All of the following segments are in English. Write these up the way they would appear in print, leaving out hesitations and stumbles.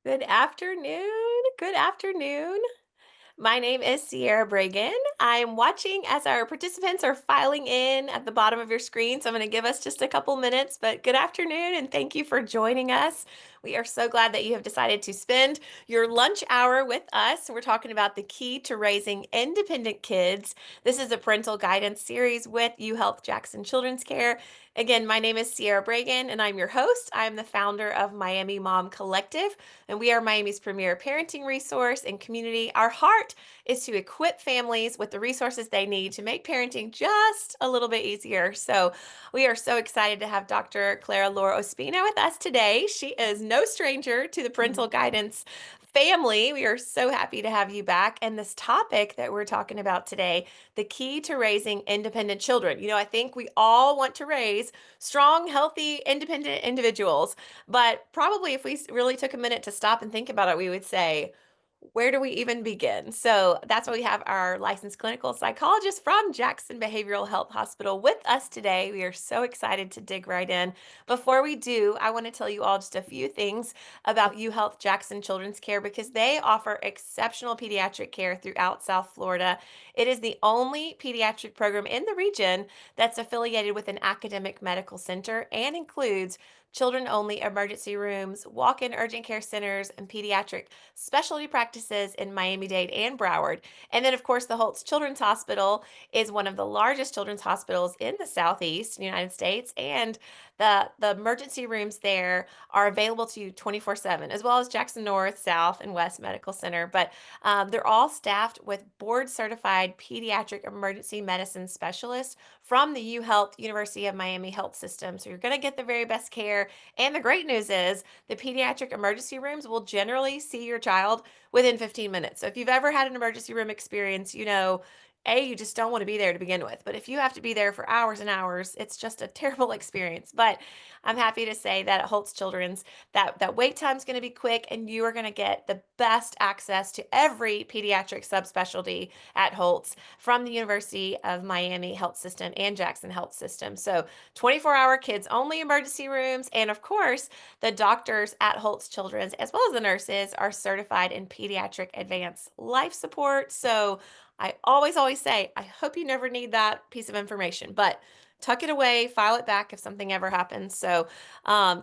Good afternoon. Good afternoon. My name is Sierra Bragan. I'm watching as our participants are filing in at the bottom of your screen. So I'm going to give us just a couple minutes, but good afternoon and thank you for joining us. We are so glad that you have decided to spend your lunch hour with us. We're talking about the key to raising independent kids. This is a parental guidance series with UHealth Jackson Children's Care. Again, my name is Sierra Bragan and I'm your host. I'm the founder of Miami Mom Collective, and we are Miami's premier parenting resource and community. Our heart is to equip families with the resources they need to make parenting just a little bit easier. So we are so excited to have Dr. Clara Laura Ospina with us today. She is no stranger to the parental guidance family. We are so happy to have you back. And this topic that we're talking about today, the key to raising independent children. I think we all want to raise strong, healthy, independent individuals. But probably if we really took a minute to stop and think about it, we would say, where do we even begin? So that's why we have our licensed clinical psychologist from Jackson Behavioral Health Hospital with us today. We are so excited to dig right in. Before we do, I want to tell you all just a few things about UHealth Jackson Children's Care because they offer exceptional pediatric care throughout South Florida. It is the only pediatric program in the region that's affiliated with an academic medical center and includes children only emergency rooms, walk in urgent care centers, and pediatric specialty practices in Miami-Dade and Broward. And then, of course, the Holtz Children's Hospital is one of the largest children's hospitals in the Southeast United States. And the emergency rooms there are available to you 24/7, as well as Jackson North, South, and West Medical Center. But they're all staffed with board certified pediatric emergency medicine specialists from the UHealth University of Miami Health System. So you're going to get the very best care. And the great news is the pediatric emergency rooms will generally see your child within 15 minutes. So if you've ever had an emergency room experience, you just don't want to be there to begin with. But if you have to be there for hours and hours, it's just a terrible experience. But I'm happy to say that at Holtz Children's, that wait time is going to be quick, and you are going to get the best access to every pediatric subspecialty at Holtz from the University of Miami Health System and Jackson Health System. So 24-hour kids only emergency rooms. And of course, the doctors at Holtz Children's, as well as the nurses, are certified in pediatric advanced life support. So I always say, I hope you never need that piece of information, but tuck it away, file it back if something ever happens. So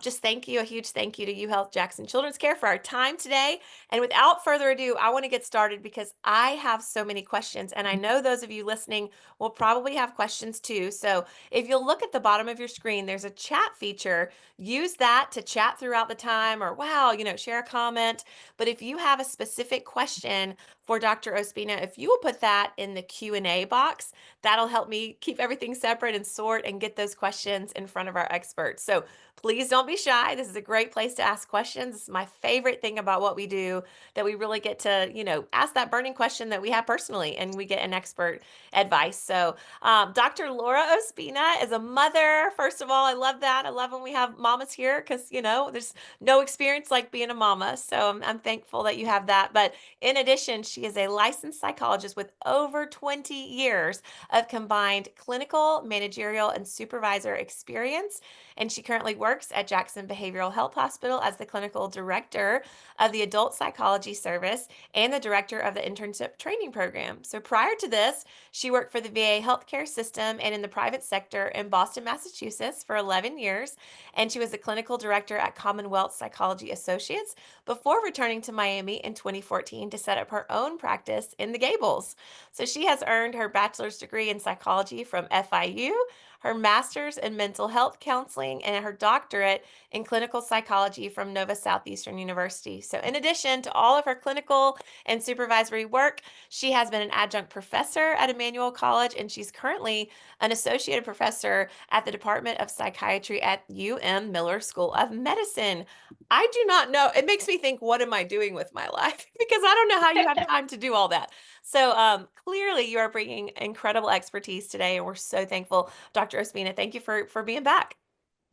just thank you, a huge thank you to UHealth Jackson Children's Care for our time today. And without further ado, I want to get started because I have so many questions. And I know those of you listening will probably have questions too. So if you'll look at the bottom of your screen, there's a chat feature. Use that to chat throughout the time or, wow, share a comment. But if you have a specific question for Dr. Ospina, if you will put that in the Q&A box, that'll help me keep everything separate and sort and get those questions in front of our experts. So please don't be shy. This is a great place to ask questions. This is my favorite thing about what we do, that we really get to, ask that burning question that we have personally, and we get an expert advice. So Dr. Laura Ospina is a mother. First of all, I love that. I love when we have mamas here because, there's no experience like being a mama. So I'm thankful that you have that. But in addition, she is a licensed psychologist with over 20 years of combined clinical, managerial, and supervisor experience. And she currently works at Jackson Behavioral Health Hospital as the clinical director of the Adult Psychology Service and the director of the internship training program. So prior to this, she worked for the VA healthcare system and in the private sector in Boston, Massachusetts for 11 years. And she was the clinical director at Commonwealth Psychology Associates before returning to Miami in 2014 to set up her own practice in the Gables. So she has earned her bachelor's degree in psychology from FIU, her master's in mental health counseling, and her doctorate in clinical psychology from Nova Southeastern University. So in addition to all of her clinical and supervisory work, she has been an adjunct professor at Emmanuel College, and she's currently an associate professor at the Department of Psychiatry at Miller School of Medicine. I do not know. It makes me think, what am I doing with my life? Because I don't know how you have time to do all that. So clearly you are bringing incredible expertise today, and we're so thankful. Dr. Ospina, thank you for being back.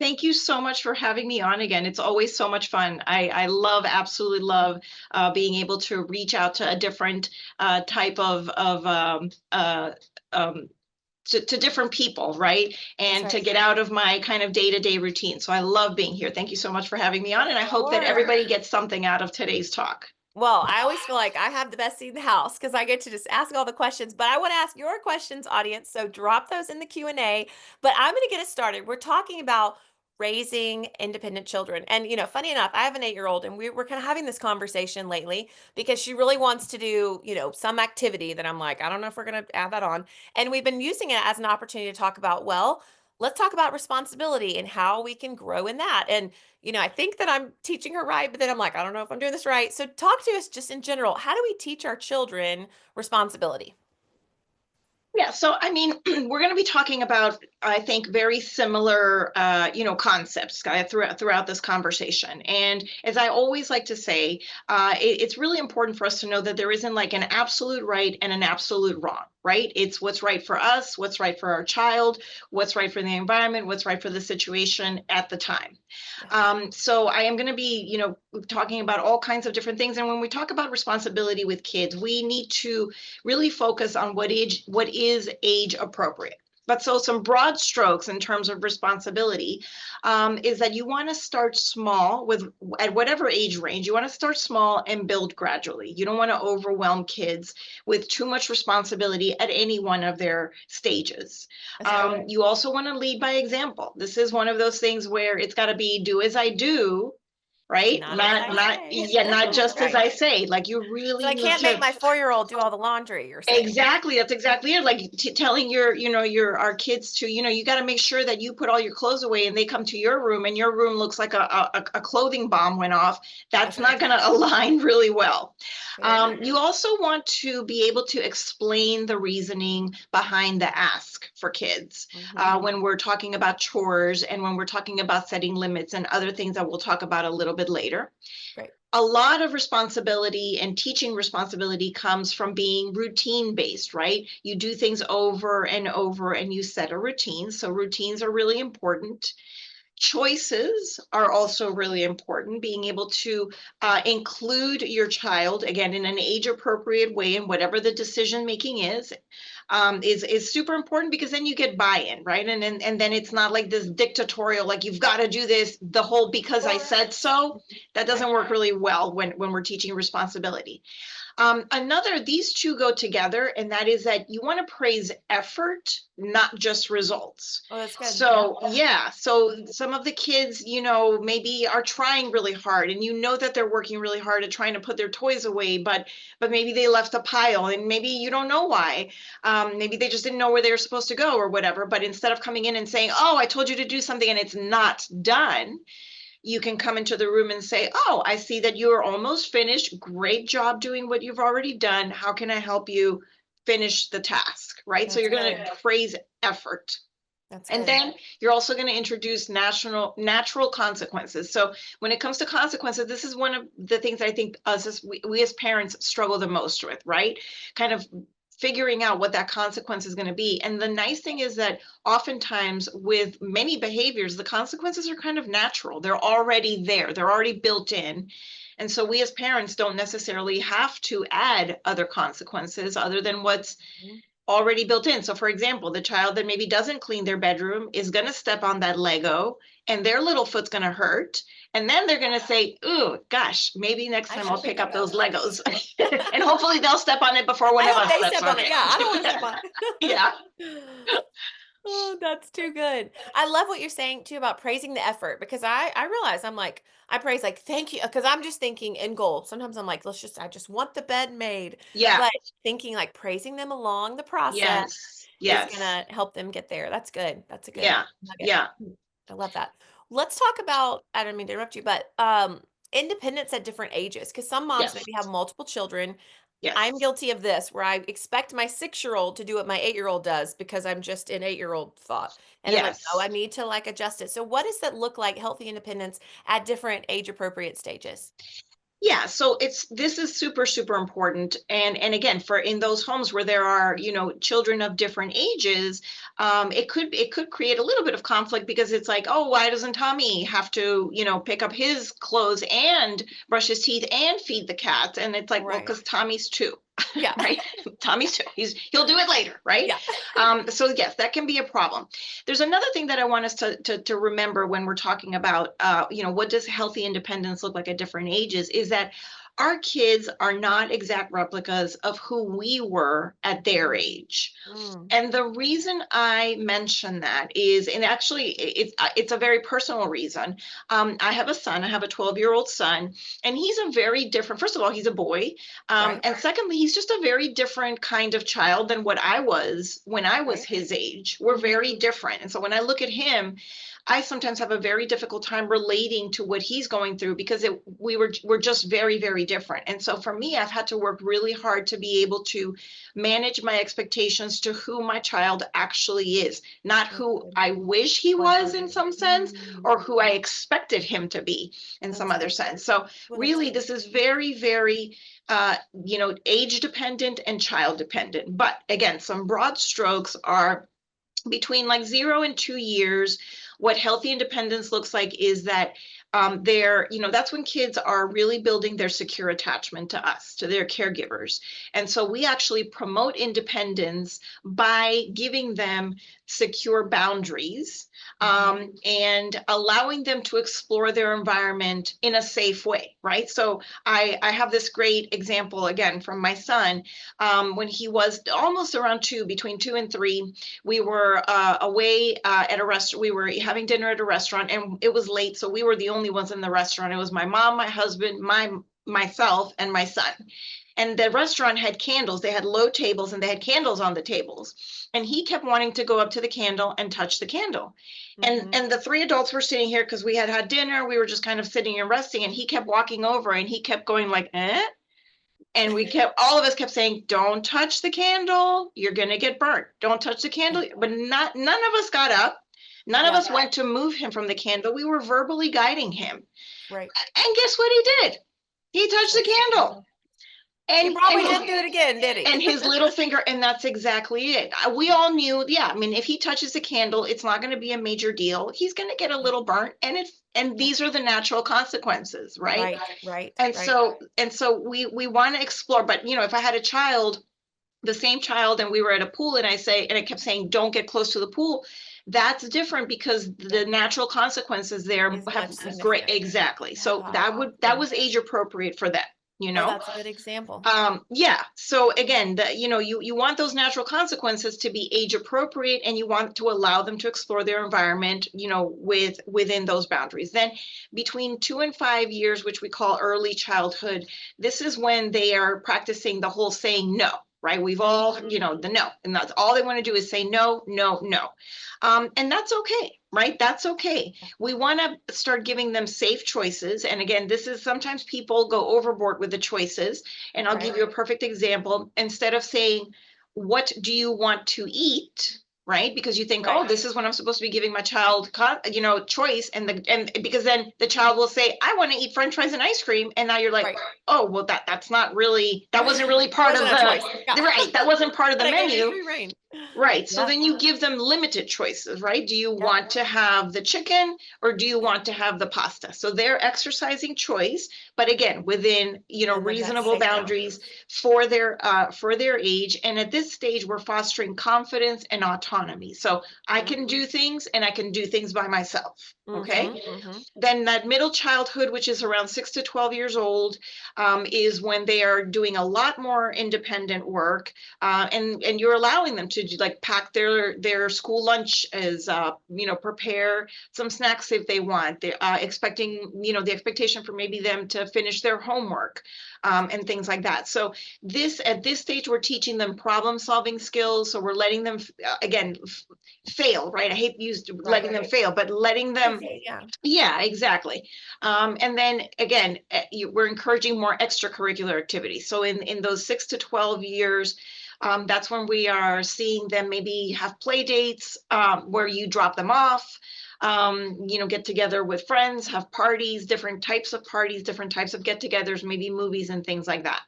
Thank you so much for having me on again. It's always so much fun. I absolutely love being able to reach out to a different type of to different people, right? That's And right. to get out of my kind of day-to-day routine. So I love being here. Thank you so much for having me on. Of And I hope that course. everybody gets something out of today's talk. Well, I always feel like I have the best seat in the house because I get to just ask all the questions, but I want to ask your questions, audience. So drop those in the Q&A. But I'm going to get us started. We're talking about raising independent children. And, funny enough, I have an 8-year-old and we're kind of having this conversation lately because she really wants to do, some activity that I'm like, I don't know if we're going to add that on. And we've been using it as an opportunity to talk about, well, let's talk about responsibility and how we can grow in that. And I think that I'm teaching her right, but then I'm like, I don't know if I'm doing this right. So talk to us just in general. How do we teach our children responsibility? Yeah, so I mean, we're going to be talking about, I think, very similar, concepts throughout this conversation. And as I always like to say, it's really important for us to know that there isn't like an absolute right and an absolute wrong, right? It's what's right for us, what's right for our child, what's right for the environment, what's right for the situation at the time. Yeah. So I am going to be, talking about all kinds of different things. And when we talk about responsibility with kids, we need to really focus on what is age appropriate. But so some broad strokes in terms of responsibility is that you want to start small with at whatever age range. You want to start small and build gradually. You don't want to overwhelm kids with too much responsibility at any one of their stages. That's right. You also want to lead by example. This is one of those things where it's got to be do as I do, right? Not as Not I not say. yeah, not That's just as right. I say. Like you So really I need can't make to. my 4-year-old do all the laundry, you're saying. Exactly, that's exactly it. Like telling your our kids to, you got to make sure that you put all your clothes away and they come to your room and your room looks like a clothing bomb went off. That's That's right. not going to align really well. Fair enough. You also want to be able to explain the reasoning behind the ask for kids Hmm. when we're talking about chores and when we're talking about setting limits and other things that we'll talk about a little bit later. Great. A lot of responsibility and teaching responsibility comes from being routine based, right? You do things over and over and you set a routine. So routines are really important. Choices are also really important. Being able to include your child again in an age appropriate way in whatever the decision making is super important because then you get buy-in, right? And then it's not like this dictatorial, like you've got to do this the whole because I said so. That Right. doesn't work really well when we're teaching responsibility. These two go together, and that is that you want to praise effort, not just results. Oh, that's good. Yeah. So, yeah, so some of the kids, maybe are trying really hard, and you know that they're working really hard at trying to put their toys away, but maybe they left a pile, and maybe you don't know why. Maybe they just didn't know where they were supposed to go or whatever. But instead of coming in and saying, "Oh, I told you to do something," and it's not done, you can come into the room and say, "Oh, I see that you are almost finished. Great job doing what you've already done. How can I help you finish the task?" Right? So That's you're going good. to praise effort. That's And good. then you're also going to introduce natural consequences. So when it comes to consequences, this is one of the things I think we as parents struggle the most with, right? Kind of figuring out what that consequence is going to be. And the nice thing is that oftentimes with many behaviors, the consequences are kind of natural. They're already there. They're already built in. And so we as parents don't necessarily have to add other consequences other than what's Mhm. already built in. So, for example, the child that maybe doesn't clean their bedroom is going to step on that Lego and their little foot's going to hurt. And then they're going to say, "Ooh, gosh, maybe next I time I'll should pick pick it up those up. Legos." And hopefully they'll step on it before one I of hope us they steps step on on it. Yeah, I don't want to step it. on Yeah. it. Oh, that's too good. I love what you're saying too about praising the effort because I realize I'm like I praise like thank you because I'm just thinking in goal. Sometimes I'm like I just want the bed made, Yeah. but thinking like praising them along the process Yes. is Yes. gonna help them get there. That's good. That's a good Yeah. nugget. Yeah. I love that. Let's talk about, I don't mean to interrupt you, but independence at different ages because some moms Yes. maybe have multiple children. I'm Yes. guilty of this where I expect my 6-year-old to do what my 8-year-old does because I'm just an 8-year-old thought. And I'm like, no, Yes. I need to like adjust it. So what does that look like, healthy independence at different age appropriate stages? Yeah, so this is super super important, and again, for in those homes where there are children of different ages, it could create a little bit of conflict because it's like, oh, why doesn't Tommy have to pick up his clothes and brush his teeth and feed the cat? And it's like, well, Right. because Tommy's two. Yeah. right? Tommy's two. He'll do it later, right? Yeah. So yes, that can be a problem. There's another thing that I want us to remember when we're talking about, what does healthy independence look like at different ages, is that our kids are not exact replicas of who we were at their Mm, age. mm, And the reason I mention that is, and actually it's a very personal reason. I have a son. I have a 12-year-old son, and he's a very different. First of all, he's a boy, right. and secondly, he's just a very different kind of child than what I was when I was Right. his age. We're Hmm. very different, and so when I look at him, I sometimes have a very difficult time relating to what he's going through because we're just very, very different. And so for me, I've had to work really hard to be able to manage my expectations to who my child actually is, not That's who good. I wish he Want was them to in be. some sense, or who I Mm. expected him to be in some That's other good. sense. So Well, that's really, good. this is very, very age dependent and child dependent. But again, some broad strokes are between like 0 and 2 years. What healthy independence looks like is that that's when kids are really building their secure attachment to us, to their caregivers. And so we actually promote independence by giving them secure boundaries, Hmm. and allowing them to explore their environment in a safe way, right? So I have this great example again from my son. When he was almost around two, between 2 and 3, we were away at a restaurant. We were having dinner at a restaurant, and it was late, so we were the only ones in the restaurant. It was my mom, my husband, myself, and my son. And the restaurant had candles. They had low tables, and they had candles on the tables. And he kept wanting to go up to the candle and touch the candle. And Hmm. and the three adults were sitting here because we had had dinner. We were just kind of sitting and resting, and he kept walking over, and he kept going like, eh? And all of us kept saying, don't touch the candle, you're going to get burnt, don't touch the candle. But none of us got up, none of Yeah. us went to move him from the candle. We were verbally guiding him, Right. and guess what he did? He touched the Touch the candle. candle. He and probably and didn't do it again, did he? and his little finger, and that's exactly it. We all knew, yeah, I mean, if he touches the candle, it's not going to be a major deal. He's going to get a Yeah. little burnt, and Yeah. these are the natural consequences, right? Right. Right. and Right. so and so we want to explore. But if I had a child, the same child, and we were at a pool, and I kept saying, don't get close to the pool, that's different because Yeah. the natural consequences there Is much have great, significant. exactly. So Yeah. that Awesome. was age appropriate for them, you Oh, know that's a good example. yeah. So again, you want those natural consequences to be age appropriate, and you want to allow them to explore their environment, within those boundaries. Then between 2 and 5 years, which we call early childhood, this is when they are practicing the whole saying no, right? We've all, Mm. the no, and that's all they want to do is say no, no, no. And that's okay, right? That's okay. We want to start giving them safe choices. And again, this is sometimes people go overboard with the choices. And I'll give Right. you a perfect example. Instead of saying, what do you want to eat? Right? Because you think, oh, Right. this is what I'm supposed to be giving my child, choice. And because then the child will say, I want to eat French fries and ice cream. And now you're like, Right. oh, well, that's not really, that wasn't really It part of wasn't a choice. Yeah. right. That wasn't part of the But I gave you menu. free reign. Right. So Yeah. then you give them limited choices, right? Do you Yep. want to have the chicken, or do you Yep. want to have the pasta? So they're exercising choice, but again, within, Within that reasonable safe boundaries boundaries. for their age. And at this stage, we're fostering confidence and autonomy. So I can Mhm. do things, and I can do things by myself. Okay. Mhm. Mhm. Then that middle childhood, which is around 6 to 12 years old, is when they are doing a lot more independent work, and you're allowing them to like pack their school lunch, as prepare some snacks if they want. They're expecting, the expectation for maybe them to finish their homework, That's good. and things like that. So at this stage, we're teaching them problem solving skills. So we're letting them again fail, right? I hate used letting Right. them fail, but letting them, Safely, yeah. yeah, exactly. And then again, we're encouraging more extracurricular activities. So in those 6 to 12 years, that's when we are seeing them maybe have play dates, where you drop them off, get together with friends, have parties, different types of parties, different types of get-togethers, maybe movies and things like that.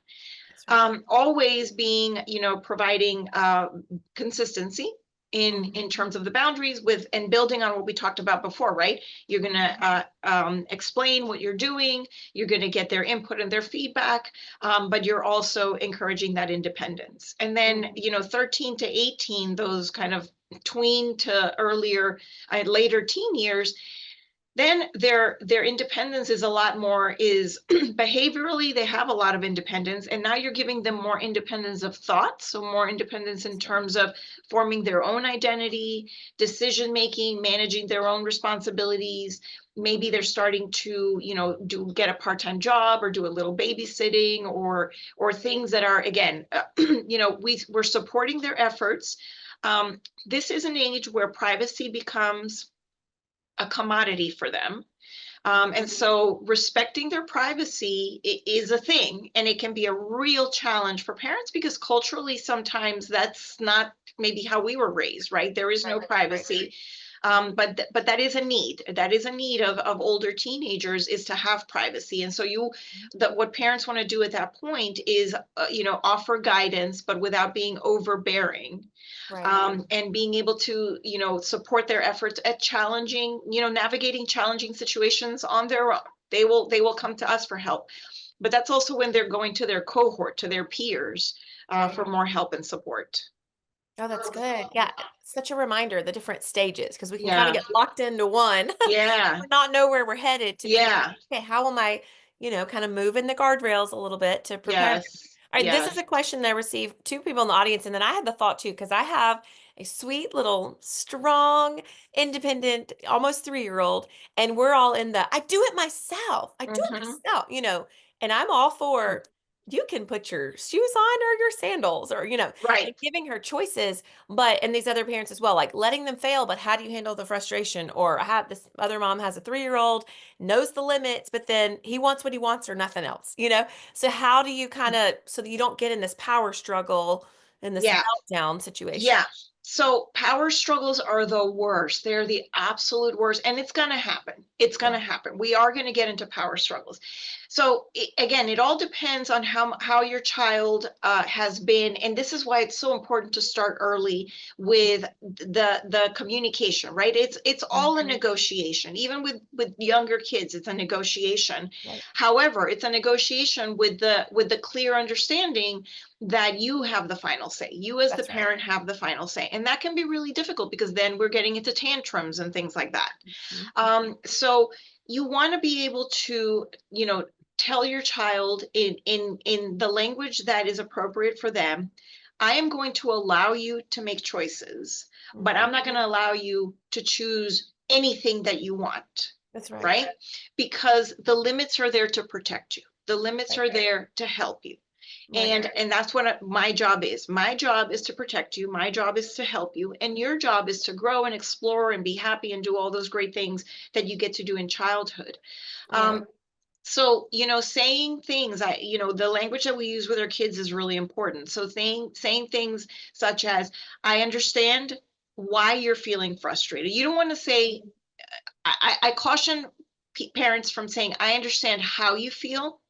That's right. Always being, providing consistency. in terms of the boundaries with and building on what we talked about before, right? You're going Mhm. to explain what you're doing. You're going to get their input and their feedback, but you're also encouraging that independence. And then, Mhm. 13 to 18, those kind of tween to earlier, later teen years, then their independence is a lot more is behaviorally they have a lot of independence, and now you're giving them more independence of thought, so more independence in terms of forming their own identity, decision making, managing their own responsibilities. Maybe they're Mhm. starting to do get a part-time job or do a little babysitting or things that are again we're supporting their efforts. This is an age where privacy becomes a commodity for them. And so respecting their privacy is a thing, and it can be a real challenge for parents because culturally, sometimes that's not maybe how we were raised, right? There is no Right, right. privacy. But that is a need. That is a need of older teenagers is to have privacy. And so Mhm. that what parents want to do at that point is, offer guidance, but without being overbearing, Right. and being able to support their efforts at challenging navigating challenging situations on their own. They will come to us for help, but that's also when they're going to their cohort, to their peers, Right. for more help and support. Oh, that's good. Yeah, such a reminder, the different stages, because we can kind of Yeah, get locked into one yeah, and not know where we're headed to figure out, yeah, okay, how am I, kind of moving the guardrails a little bit to prepare them. yes, All right, this is yes. a question that I received two people in the audience, and then I had the thought too, because I have a sweet little strong, independent, almost 3-year-old, and we're all in the I do it myself. I do it Hmm. myself, and I'm all for you can put your shoes on or your sandals or, Right. and giving her choices, but and these other parents as well, like letting them fail, but how do you handle the frustration? Or I have this other mom has a 3-year-old, knows the limits, but then he wants what he wants or nothing else. So how do you kind of so that you don't get in this power struggle in this Yeah. meltdown situation? Yeah. So power struggles are the worst. They're the absolute worst. And it's going to happen. It's going Yeah. to happen. We are going to get into power struggles. So again, it all depends on how your child has been. And this is why it's so important to start early with the communication, right? It's all a Mhm. negotiation. Even with younger kids, it's a negotiation. Right. However, it's a negotiation with the clear understanding that you have the final say. You, as the That's right. parent, have the final say. And that can be really difficult because then we're getting into tantrums and things like that. Mhm. So you want to be able to, tell your child in the language that is appropriate for them. I am going to allow you to make choices, but Mhm. I'm not going to allow you to choose anything that you want, That's right. right? Because the limits are there to protect you. The limits Right. are there to help you. Right. And that's what my job is. My job is to protect you. My job is to help you. And your job is to grow and explore and be happy and do all those great things that you get to do in childhood. Yeah. So, saying things, the language that we use with our kids is really important. So saying things such as, I understand why you're feeling frustrated. You don't want to say, Mhm. I caution parents from saying, I understand how you feel,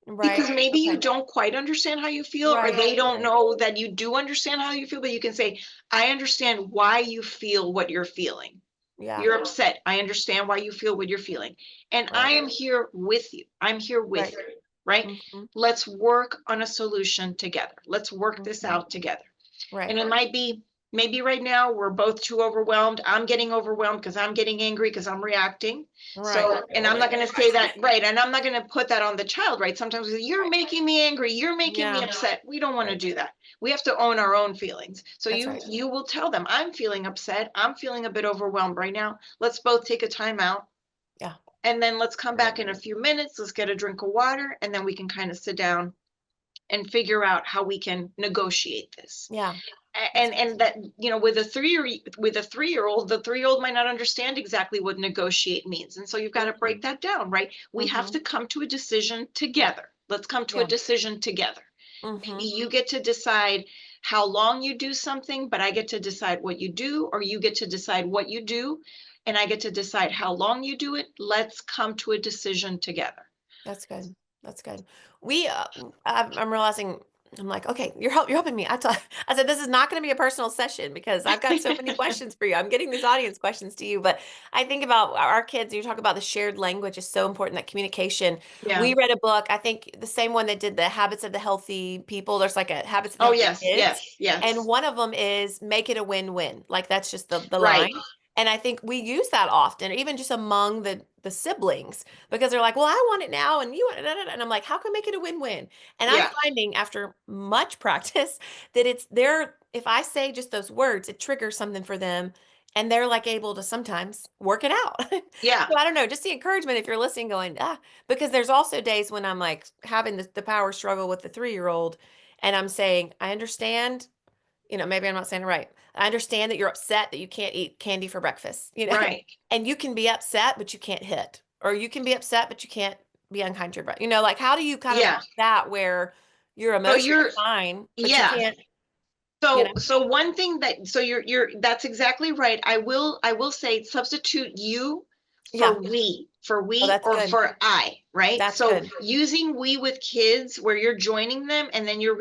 because Right. maybe you Okay. don't quite understand how you feel, or Right. they don't Right. know that you do understand how you feel, but you can say, I understand why you feel what you're feeling. Yeah. You're upset. I understand why you feel what you're feeling. And I Right. am here with you. I'm here with Right. you, right? Mhm. Let's work on a solution together. Let's work this Mhm. out together. And Right. it might be maybe right now we're both too overwhelmed. I'm getting overwhelmed because I'm getting angry because I'm reacting. Right. So, and I'm not Totally. going to say that, right. And I'm not going to put that on the child, right? Sometimes we say, you're Right. making me angry. You're making me Yeah. upset. We don't want to Right. do that. We have to own our own feelings. So That's you right. you will tell them, I'm feeling upset. I'm feeling a bit overwhelmed right now. Let's both take a time out. Yeah. And then let's come Right. back in a few minutes. Let's get a drink of water. And then we can kind of sit down and figure out how we can negotiate this. Yeah. That's And that with a 3-year-old, the 3-year-old might not understand exactly what negotiate means, and so you've got to break Mhm. that down, right? We have Mhm. to come to a decision together. Let's come to a Yeah. decision together. Maybe Mhm. you get to decide how long you do something, but I get to decide what you do, or you get to decide what you do and I get to decide how long you do it. Let's come to a decision together. That's good. That's good. We I'm realizing I'm like, okay, you're helping me. I said, this is not going to be a personal session because I've got so many questions for you. I'm getting these audience questions to you, but I think about our kids. You talk about the shared language is so important, that communication. Yeah. We read a book, I think the same one that did the Habits of the Healthy People. There's like a Habits of the Oh, Healthy yes, Kids. yes, And yes. one of them is make it a win-win. Like that's just the Right. line. And I think we use that often, even just among the siblings, because they're like, well, I want it now and you want it. And I'm like, how can I make it a win-win? And I'm Yeah. finding after much practice that it's there. If I say just those words, it triggers something for them. And they're like able to sometimes work it out. Yeah. So I don't know, just the encouragement if you're listening, going, because there's also days when I'm like having the power struggle with the 3-year-old, and I'm saying, I understand, maybe I'm not saying it right. I understand that you're upset that you can't eat candy for breakfast, Right. and you can be upset, but you can't hit, or you can be upset, but you can't be unkind to your brother. Like how do you kind of Yeah. work that where you're So emotionally you're, fine, but you yeah. can't, you know? So one thing that, so you're that's exactly right. I will say substitute you Yeah. for Oh, we that's or good. for I, right? That's So good. using we with kids where you're joining them, and then you're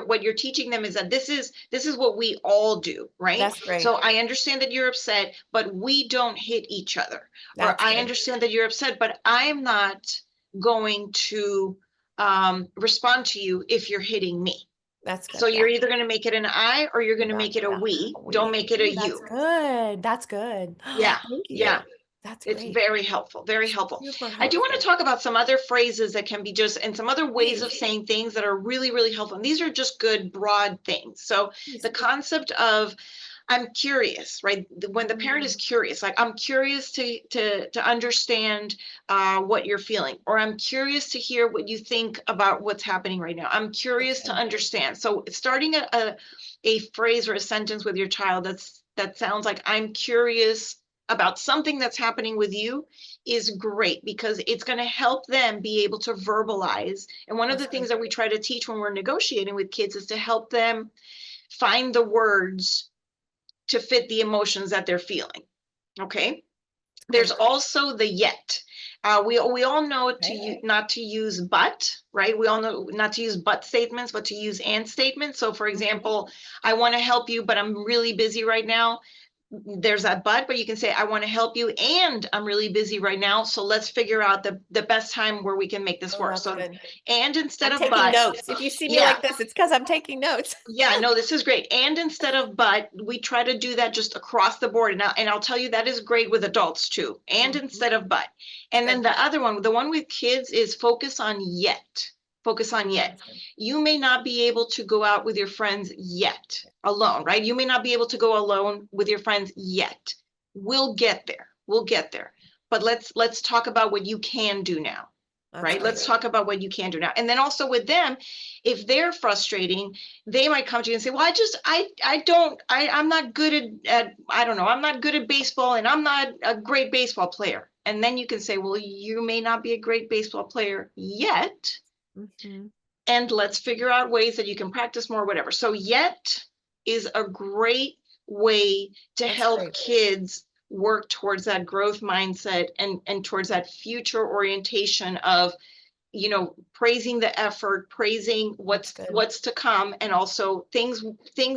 what you're teaching them is that this is what we all do, right? That's great. So I understand that you're upset, but we don't hit each other. Or That's I good. understand that you're upset, but I'm not going to respond to you if you're hitting me. That's good. So Yeah. you're either going to make it an I or you're You're going to not make it a gonna. we. Don't We. make it a Ooh, that's you. good. That's good. Yeah. Thank Yeah. you. That's It's great. very helpful. Very helpful. Super I do want to helpful. talk about some other phrases that can be just, and some other ways of Please. saying things that are really, really helpful. And these are just good, broad things. So the Please. concept of I'm curious, right? When the parent is Mm, curious, like I'm curious to understand what you're feeling, or I'm curious to hear what you think about what's happening right now. I'm that's curious to good. understand. So starting a phrase or a sentence with your child that sounds like I'm curious about something that's happening with you is great, because it's going to help them be able to verbalize. And one of That's the things good. that we try to teach when we're negotiating with kids is to help them find the words to fit the emotions that they're feeling. Okay. That's There's good. also the yet. We all know Okay. not to use but, right? We all know not to use but statements, but to use and statements. So, for Hmm. example, I want to help you, but I'm really busy right now. There's that but you can say, I want to help you and I'm really busy right now. So let's figure out the best time where we can make this Oh, work. that's So, good. and instead I'm of taking but, notes. If you see me yeah, like this, it's because I'm taking notes. yeah, no, this is great. And instead of but, we try to do that just across the board. And I'll tell you that is great with adults too. And Hmm. instead of but. It's And then good. the other one, the one with kids, is focus on yet. Focus on Mm, yet. that's good. You may not be able to go out with your friends yet alone, right? You may not be able to go alone with your friends yet. We'll get there. We'll get there. But let's talk about what you can do now. That's Right? great. Let's talk about what you can do now. And then also with them, if they're frustrating, they might come to you and say, well, I'm not good at I don't know, I'm not good at baseball and I'm not a great baseball player. And then you can say, well, you may not be a great baseball player yet, Hmm. and let's figure out ways that you can practice more, whatever. So yet is a great way to That's help great. kids work towards that growth mindset, and towards that future orientation of, praising the effort, praising That's good. what's to come, and also things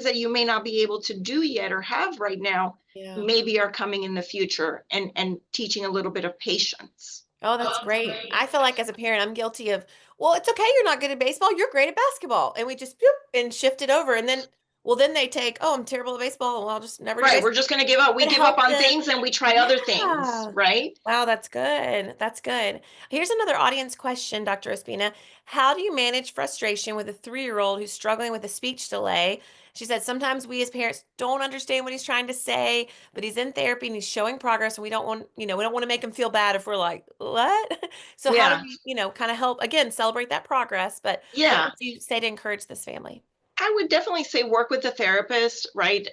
that you may not be able to do yet or have right now, Yeah. maybe are coming in the future, and teaching a little bit of patience. Oh, that's great. I feel like as a parent, I'm guilty of, well, it's okay. You're not good at baseball. You're great at basketball. And we just boop, and shift it over. And then, well, then they take, oh, I'm terrible at baseball. Well, I'll just never do Right, baseball. we're just going to give up. We But give up help on them. things and we try other things, Yeah. right? Wow, that's good. That's good. Here's another audience question, Dr. Ospina. How do you manage frustration with a 3-year-old who's struggling with a speech delay? She said, sometimes we as parents don't understand what he's trying to say, but he's in therapy and he's showing progress, and we don't want to make him feel bad if we're like, what? So how do Yeah. we, kind of help, again, celebrate that progress? But what Yeah. would you say to encourage this family? I would definitely say work with the therapist, right?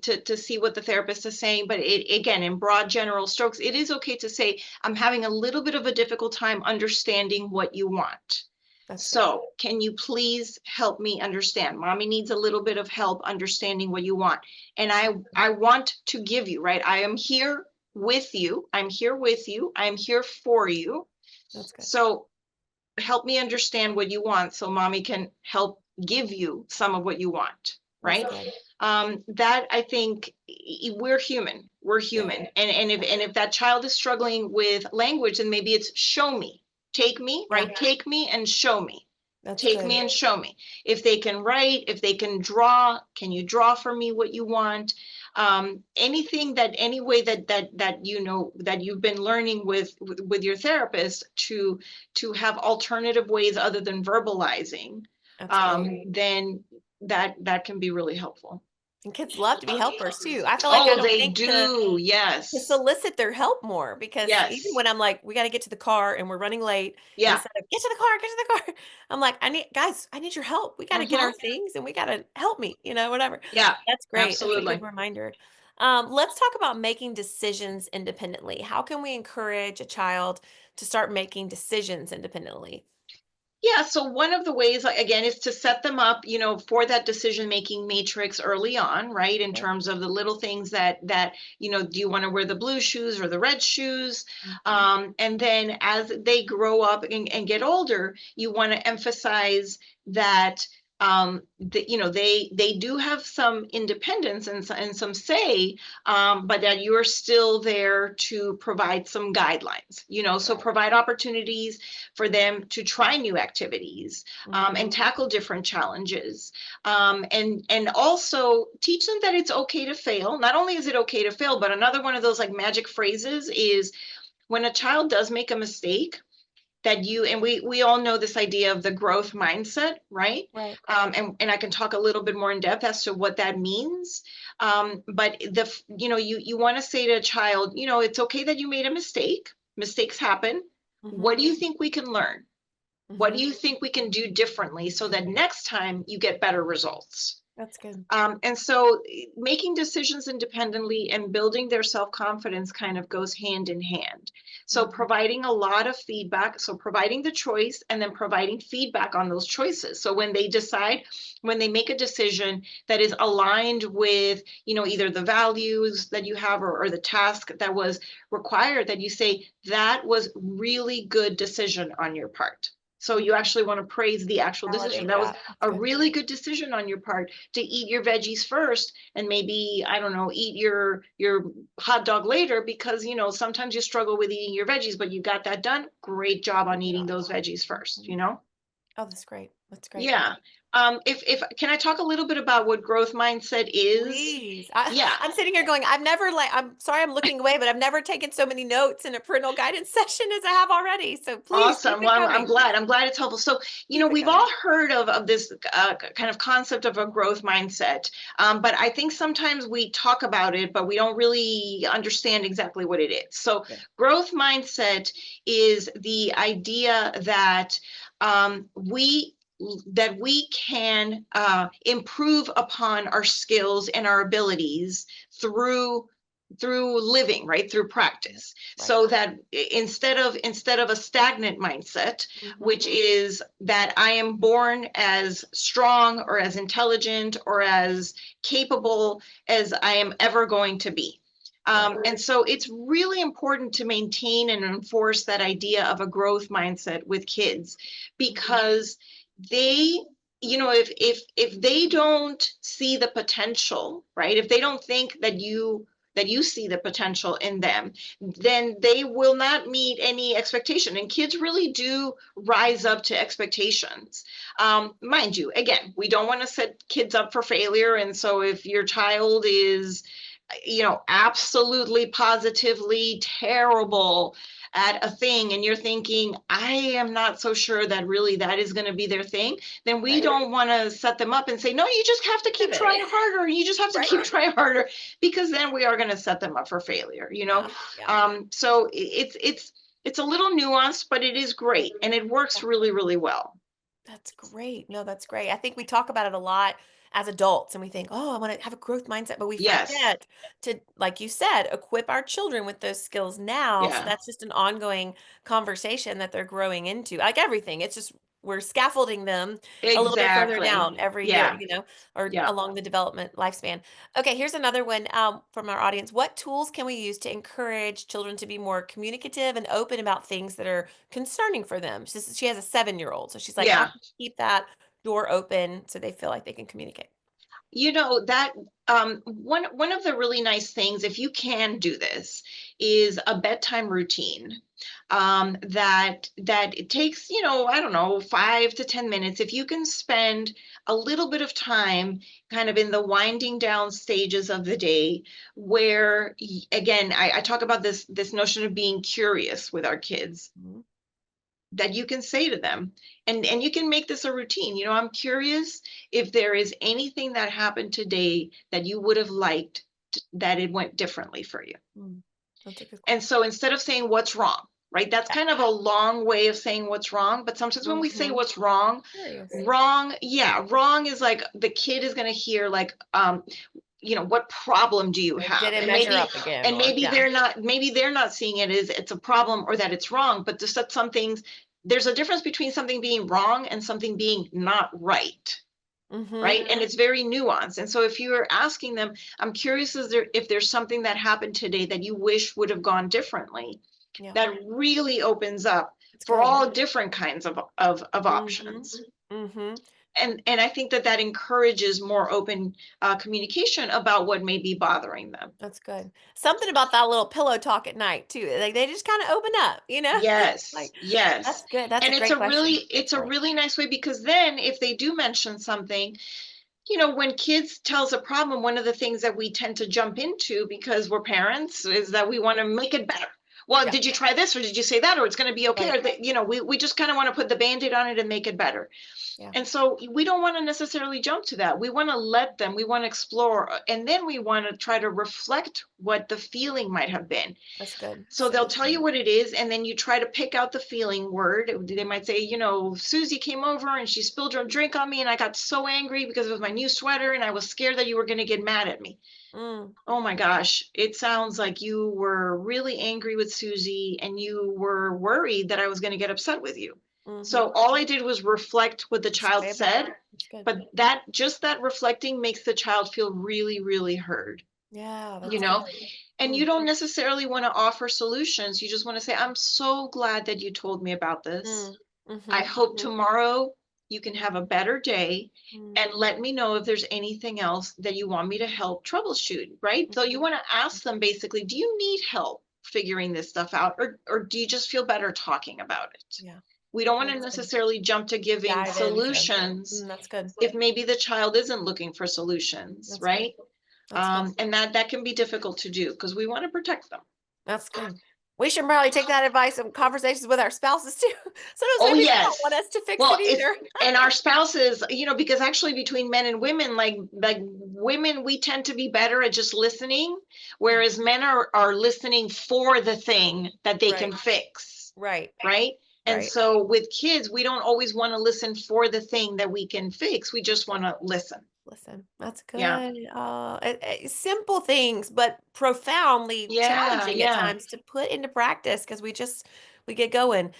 To see what the therapist is saying. But again, in broad general strokes, it is okay to say, I'm having a little bit of a difficult time understanding what you want. That's good. So can you please help me understand? Mommy needs a little bit of help understanding what you want. And I want to give you, right? I am here with you. I'm here with you. I'm here for you. That's good. So help me understand what you want so mommy can help give you some of what you want, That's right? good. That I think we're human. We're Yeah. human. And if Yeah. that child is struggling with language, then maybe it's show me. Take me, Yeah. right? Take me and show me. That's Take me good. and show me. If they can write, if they can draw, can you draw for me what you want? Anything that any way that you know that you've been learning with your therapist to have alternative ways other than verbalizing, That's great. then that can be really helpful. And kids love to be helpers too. I feel like I Oh, don't they think do. to Yes. solicit their help more because even Yes. when I'm like, we got to get to the car and we're running late, Yeah. instead of get to the car, get to the car, I'm like, I need your help. We got to get our Hmm. things and we got to help me, whatever. Yeah, That's great. That's a good absolutely. reminder. Let's talk about making decisions independently. How can we encourage a child to start making decisions independently? Yeah, so one of the ways, like, again, is to set them up, for that decision-making matrix early on, right? In Okay. terms of the little things do you want to wear the blue shoes or the red shoes? Hmm. And then as they grow up and get older, you want to emphasize that they do have some independence and some say, but that you're still there to provide some guidelines, so Right. provide opportunities for them to try new activities, and Hmm. tackle different challenges, and also teach them that it's okay to fail. Not only is it okay to fail, but another one of those like magic phrases is when a child does make a mistake, that you and we all know this idea of the growth mindset, right? Right. And I can talk a little bit more in depth as to what that means. But you want to say to a child, it's okay that you made a mistake. Mistakes happen. Hmm. What do you think we can learn? What do Hmm. you think we can do differently so that next time you get better results? That's good. And so making decisions independently and building their self confidence kind of goes hand in hand. So Hmm. providing a lot of feedback, so providing the choice and then providing feedback on those choices. So when they make a decision that is aligned with, either the values that you have or the task that was required, that you say, that was really good decision on your part. So you Okay. actually want to praise the actual decision. Validate That was that. That's a good. really good decision on your part to eat your veggies first and maybe, I don't know, eat your hot dog later because sometimes you struggle with eating your veggies, but you got that done. Great job on Good eating job. those veggies first, Mhm. Oh, that's great. That's great. Yeah. If can I talk a little bit about what growth mindset is? Please. Yeah. I'm sitting here going, I'm sorry I'm looking away, but I've never taken so many notes in a parental guidance session as I have already. So please keep Awesome. it Well, I'm coming. glad. I'm glad it's helpful. So, Keep it we've coming. all heard of this kind of concept of a growth mindset, but I think sometimes we talk about it, but we don't really understand exactly what it is. So, Yeah. growth mindset is the idea we we can improve upon our skills and our abilities through living, right, through Yeah. practice, Right. so that instead of a stagnant mindset, Hmm. which is that I am born as strong or as intelligent or as capable as I am ever going to be. Right. And so it's really important to maintain and enforce that idea of a growth mindset with kids, Hmm. because they if they don't see the potential, right, if they don't think that you see the potential in them, then they will not meet any expectation. And kids really do rise up to expectations. Mind you, again, we don't want to set kids up for failure. And so if your child is, absolutely positively terrible at a thing and you're thinking, I am not so sure that really that is going to be their thing, then we Right. don't want to set them up and say, no, you just have to keep Pivot. trying harder. You just have to keep Right. trying harder, because then we are going to set them up for failure. Yeah. Yeah. So it's a little nuanced, but it is great and it works really, really well. That's great. No, that's great. I think we talk about it a lot as adults and we think, oh, I want to have a growth mindset, but we Yes. forget to, like you said, equip our children with those skills now. So Yeah. that's just an ongoing conversation that they're growing into. Like everything, it's just we're scaffolding them a little bit further Exactly. down every year, Yeah. or Yeah. along the development lifespan. Okay, here's another one from our audience. What tools can we use to encourage children to be more communicative and open about things that are concerning for them? She has a 7-year-old, so she's like, how Yeah. can we keep that door open so they feel like they can communicate? That one of the really nice things, if you can do this, is a bedtime routine. That it takes, I don't know, 5 to 10 minutes. If you can spend a little bit of time kind of in the winding down stages of the day, where again, I talk about this notion of being curious with our kids, Mhm. that you can say to them, and you can make this a routine. I'm curious if there is anything that happened today that you would have liked that it went differently for you. Mm, that's a good And question. so instead of saying what's wrong, right, that's kind of a long way of saying what's wrong, but sometimes when we say Mm-hmm. what's wrong, Curious. yeah, wrong is like the kid is going to hear like, what problem do you Like, did have? it And measure maybe up again? and Or maybe yeah. they're not seeing it as it's a problem or that it's wrong, but just that some things, there's a difference between something being wrong and something being not right. Mm-hmm. Right. And it's very nuanced. And so if you are asking them, I'm curious, if there's something that happened today that you wish would have gone differently, Yeah, that really opens up it's for good. all different kinds of Mm-hmm. options. Mm-hmm. And I think that encourages more open communication about what may be bothering them. That's good. Something about that little pillow talk at night too. Like they just kind of open up. Yes, Like yes. that's good. That's a And great question. it's That's a great. really nice way, because then if they do mention something, when kids tells a problem, one of the things that we tend to jump into, because we're parents, is that we want to make it better. Well, Yeah. did you try this, or did you say that, or it's going to be okay, Right. or we just kind of want to put the band-aid on it and make it better. Yeah. And so we don't want to necessarily jump to that. We want to let them, we want to explore, and then we want to try to reflect what the feeling might have been. That's good. So So they'll good. tell you what it is, and then you try to pick out the feeling word. They might say, Susie came over and she spilled her drink on me, and I got so angry because it was my new sweater, and I was scared that you were going to get mad at me. Mm, Oh my gosh, it sounds like you were really angry with Susie and you were worried that I was going to get upset with you. mm-hmm. So all I did was reflect what the Just child way back. said, That's good. but that reflecting makes the child feel really, really heard, Yeah, you that's know? good. And you Mm, don't necessarily want to offer solutions. You just want to say, I'm so glad that you told me about this. mm, I mm-hmm. hope tomorrow you can have a better day, Mm, and let me know if there's anything else that you want me to help troubleshoot, right? So you mm-hmm. want to ask them basically, do you need help figuring this stuff out, or do you just feel better talking about it? Yeah, We don't want to that's good. necessarily jump to giving Dive into. solutions That's good. if maybe the child isn't looking for solutions, That's good. right? That's good. And that can be difficult to do because we want to protect them. That's good. We should probably take that advice in conversations with our spouses too. Sometimes Oh, maybe they don't want yes. us to fix it Well, it's either. and our spouses, because actually between men and women, like women, we tend to be better at just listening, Yeah, whereas men are listening for the thing that they can right, fix, right, right? And right. so with kids, we don't always want to listen for the thing that we can fix. We That's just good. want to listen. Listen, that's Yeah. good. Simple things, but profoundly Yeah, challenging at yeah. times to put into practice because we get going.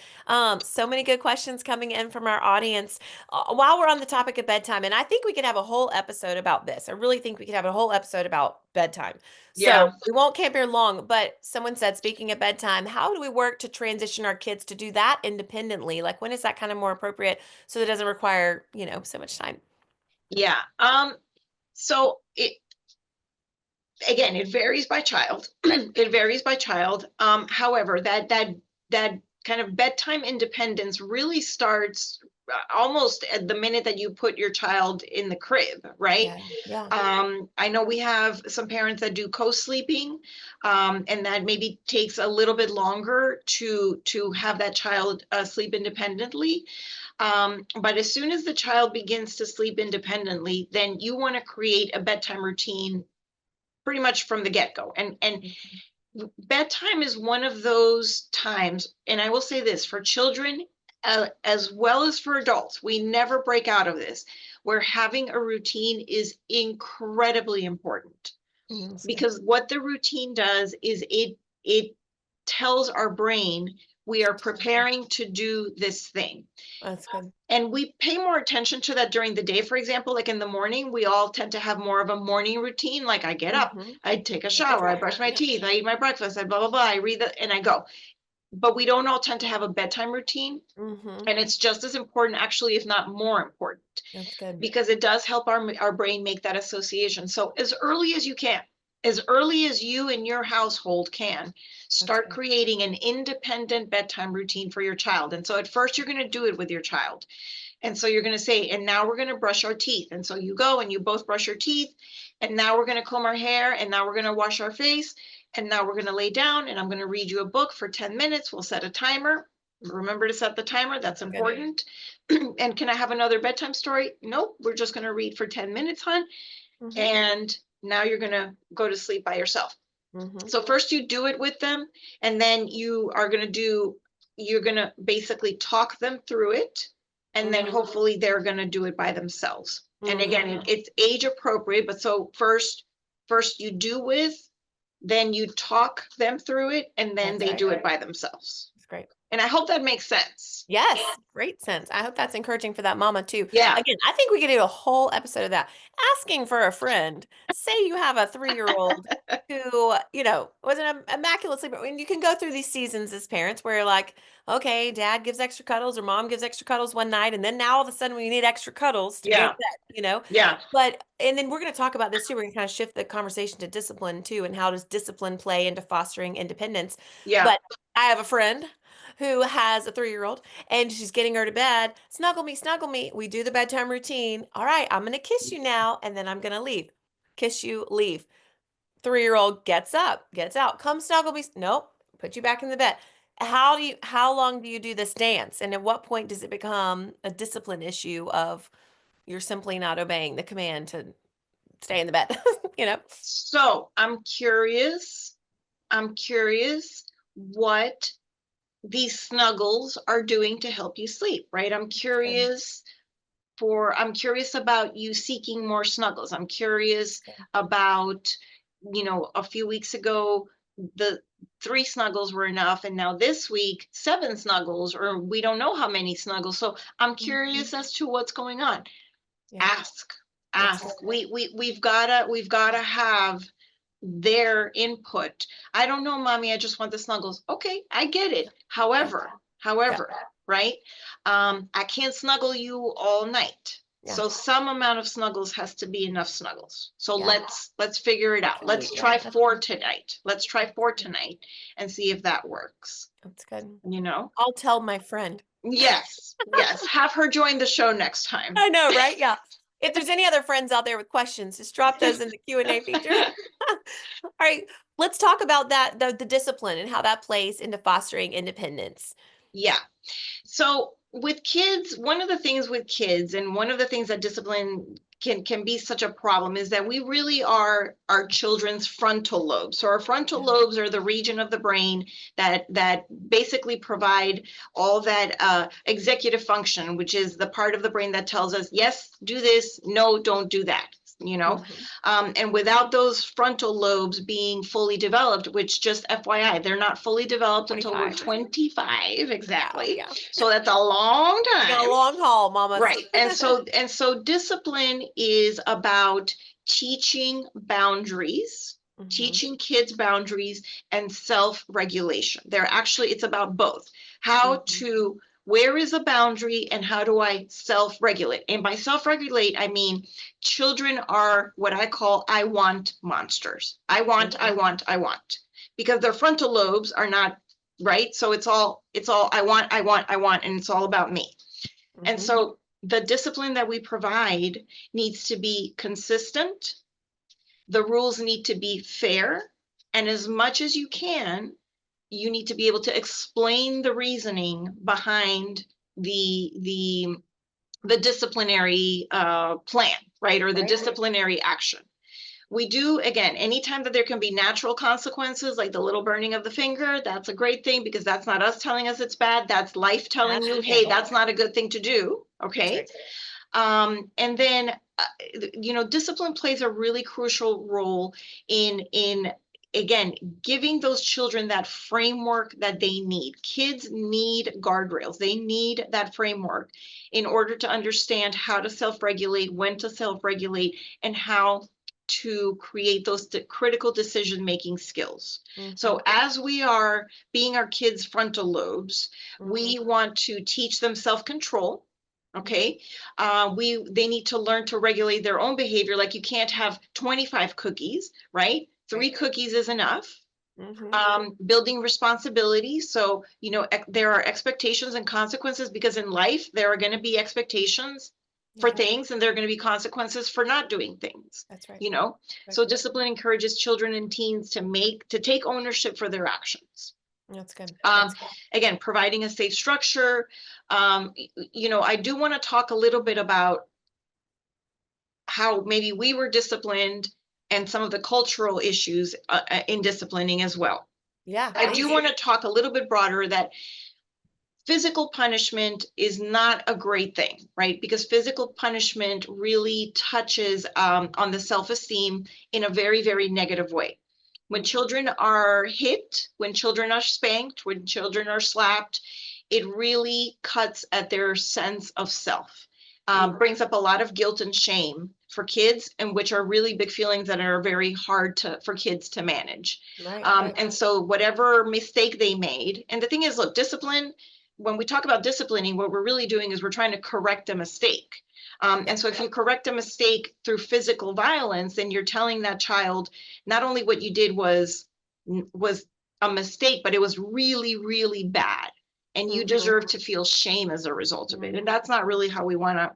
So many good questions coming in from our audience. While we're on the topic of bedtime, and I think we could have a whole episode about this. I really think we could have a whole episode about bedtime. So Yeah. we won't camp here long, but someone said, speaking of bedtime, how do we work to transition our kids to do that independently? Like when is that kind of more appropriate so that it doesn't require, so much time? Yeah. So it varies by child. Right. It varies by child. However, that kind of bedtime independence really starts almost at the minute that you put your child in the crib, right? Yeah. Yeah. I know we have some parents that do co-sleeping, and that maybe takes a little bit longer to have that child sleep independently. But as soon as the child begins to sleep independently, then you want to create a bedtime routine pretty much from the get-go. And Mhm. bedtime is one of those times, and I will say this for children, as well as for adults, we never break out of this, where having a routine is incredibly important, That's good. because what the routine does is it tells our brain We are preparing to do this thing. That's good. And we pay more attention to that during the day. For example, like in the morning, we all tend to have more of a morning routine. Like I get up, Mhm. I take a I get shower, I dressed. brush my Yeah. teeth, I eat my breakfast, I blah, blah, blah, I read the, and I go. But we don't all tend to have a bedtime routine. Mhm. And it's just as important, actually, if not more important, That's good. because it does help our brain make that association. So as early as you can, as early as you and your household can, That's start good. creating an independent bedtime routine for your child. And so at first you're going to do it with your child. And so you're going to say, and now we're going to brush our teeth. And so you go and you both brush your teeth. And now we're going to comb our hair. And now we're going to wash our face. And now we're going to lay down. And I'm going to read you a book for 10 minutes. We'll set a timer. Remember to set the timer. That's That's good. important. And can I have another bedtime story? Nope. We're just going to read for 10 minutes, hon. Mhm. And now you're going to go to sleep by yourself. Mhm. So first you do it with them. And then you're going to basically talk them through it, and then Mhm. hopefully they're going to do it by themselves. And Mhm. again, it's age appropriate, but so first you do with, then you talk them through it, and then That's they right. do it by themselves. That's great. And I hope that makes sense. Yes, great sense. I hope that's encouraging for that mama too. Yeah. Again, I think we could do a whole episode of that. Asking for a friend. Say you have a 3-year-old who, was an immaculate sleeper. And you can go through these seasons as parents where you're like, okay, dad gives extra cuddles or mom gives extra cuddles one night, and then now all of a sudden we need extra cuddles to go to Yeah. bed. Yeah. And then we're going to talk about this too. We're going to kind of shift the conversation to discipline too, and how does discipline play into fostering independence. Yeah. But I have a friend who has a 3-year-old and she's getting her to bed. Snuggle me, snuggle me. We do the bedtime routine. All right, I'm going to kiss you now, and then I'm going to leave. Kiss you, leave. 3-year-old gets up, gets out. Come snuggle me. Nope. Put you back in the bed. How long do you do this dance? And at what point does it become a discipline issue of you're simply not obeying the command to stay in the bed? you know? So I'm curious what these snuggles are doing to help you sleep, right? Good. I'm curious about you seeking more snuggles. I'm curious Good. about, a few weeks ago, the 3 snuggles were enough. And now this week, 7 snuggles, or we don't know how many snuggles. So I'm Mhm. curious as to what's going on. Yeah, Ask, that's good. ask. We've gotta have their input. I don't know, mommy, I just want the snuggles. Okay, I get it. Yeah, yeah, However, right? I can't snuggle you all night. yeah, So some amount of snuggles has to be enough snuggles. So yeah. let's figure it out. Let's Yeah, try that's 4 tonight. Let's try 4 good. tonight and see if that works. That's good. You know? I'll tell my friend. Yes, yes. Have her join the show next time. I know, right? Yeah. If there's any other friends out there with questions, just drop those in the Q&A feature. All right, let's talk about that, the discipline and how that plays into fostering independence. Yeah. So with kids, one of the things with kids, and one of the things that discipline can be such a problem, is that we really are our children's frontal lobes. So our frontal Yeah. lobes are the region of the brain that basically provide all that executive function, which is the part of the brain that tells us, yes, do this, no, don't do that. Mhm. And without those frontal lobes being fully developed, which, just FYI, they're not fully developed until we're 25. 25, Yeah, exactly. yeah. So that's a long We got a time. long haul, mamas. Right. And so discipline is about teaching boundaries, Mhm. teaching kids boundaries and self-regulation. It's about both. How Mhm. to Where is a boundary and how do I self-regulate? And by self-regulate, I mean children are what I call I want monsters. I want, I Mhm. want, I want. Because their frontal lobes are not right. So it's all I want, I want, I want, and it's all about me. And Mhm. so the discipline that we provide needs to be consistent. The rules need to be fair. And as much as you can, you need to be able to explain the reasoning behind the the disciplinary plan, right? Or the Right. disciplinary action. We do, again, anytime that there can be natural consequences, like the little burning of the finger, that's a great thing, because that's not us telling us it's bad. That's life telling Has to you, be hey, handled. that's not a good thing to do. That's Okay. right. And then, discipline plays a really crucial role in again, giving those children that framework that they need. Kids need guardrails. They need that framework in order to understand how to self-regulate, when to self-regulate, and how to create those critical decision-making skills. Mhm. So as we are being our kids' frontal lobes, Mhm. we want to teach them self-control. Mhm. Okay, they need to learn to regulate their own behavior. Like you can't have 25 cookies, right? Three Right. cookies is enough. Mhm. Building responsibility. So, there are expectations and consequences because in life, there are going to be expectations for Yeah, things and there are going to be consequences for not doing things, that's right. you know? Right. So discipline encourages children and teens to take ownership for their actions. That's good. Um, That's good. Again, providing a safe structure. I do want to talk a little bit about how maybe we were disciplined and some of the cultural issues in disciplining as well. Yeah, I do please. want to talk a little bit broader that physical punishment is not a great thing, right? Because physical punishment really touches on the self esteem in a very, very negative way. When Mhm. children are hit, when children are spanked, when children are slapped, it really cuts at their sense of self. Mm. Brings up a lot of guilt and shame for kids, and which are really big feelings that are very hard for kids to manage. Right, right. And so, whatever mistake they made, and the thing is, look, discipline, when we talk about disciplining, what we're really doing is we're trying to correct a mistake. Yeah. And so if you correct a mistake through physical violence, then you're telling that child not only what you did was a mistake, but it was really, really bad. And you Mhm. deserve to feel shame as a result of it. And Mhm. that's not really how we want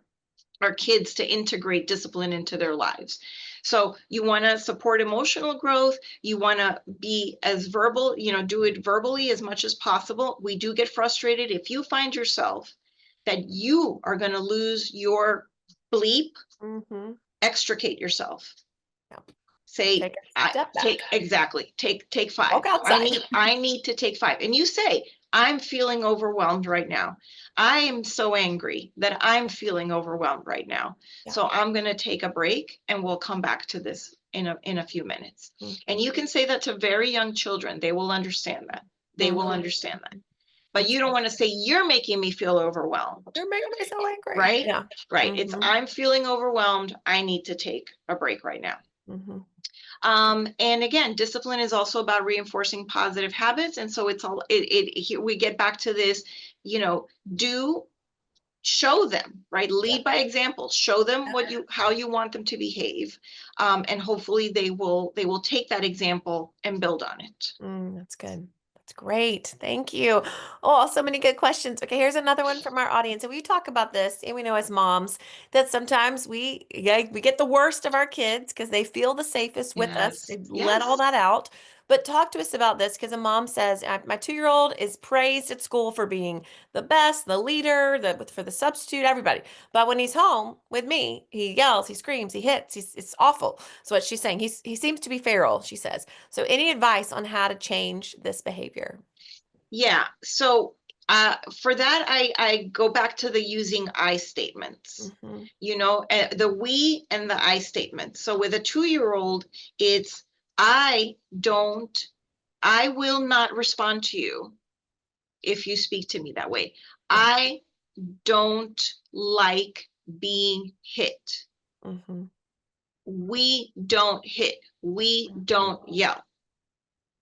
our kids to integrate discipline into their lives. So you want to support emotional growth. You want to be as verbal, do it verbally as much as possible. We do get frustrated if you find yourself that you are going to lose your bleep, Mhm. extricate yourself. Yeah. Say, Take a step take back. exactly, take five. Walk outside. I need to take five. And you say, I'm feeling overwhelmed right now. I am so angry that I'm feeling overwhelmed right now. Yeah. So I'm going to take a break and we'll come back to this in a few minutes. And Mhm. you can say that to very young children. They will understand that. They will Mhm. understand that. But That's you don't good. want to say you're making me feel overwhelmed, You're making me so angry. right? Yeah. Right. It's Mhm. I'm feeling overwhelmed. I need to take a break right now. Mhm. And again, discipline is also about reinforcing positive habits. And so it's all we get back to this, you know, do show them, right? Yeah. Lead by example, show them Yeah. how you want them to behave. And hopefully they will take that example and build on it. That's good. That's great. Thank you. Oh, so many good questions. Okay, here's another one from our audience. And we talk about this, and we know as moms that sometimes we get the worst of our kids because they feel the safest with us. Yes. They let all Yes. that out. But talk to us about this because a mom says, my 2-year-old is praised at school for being the best, the leader, for the substitute, everybody. But when he's home with me, he yells, he screams, he hits. It's awful. So what she's saying, he seems to be feral, she says. So, any advice on how to change this behavior? Yeah. So for that, I go back to the using I statements. Hmm. The we and the I statements. So with a 2-year-old, it's I don't, I will not respond to you if you speak to me that way. Yeah. I don't like being hit. Hmm. We don't hit. We Hmm. don't yell.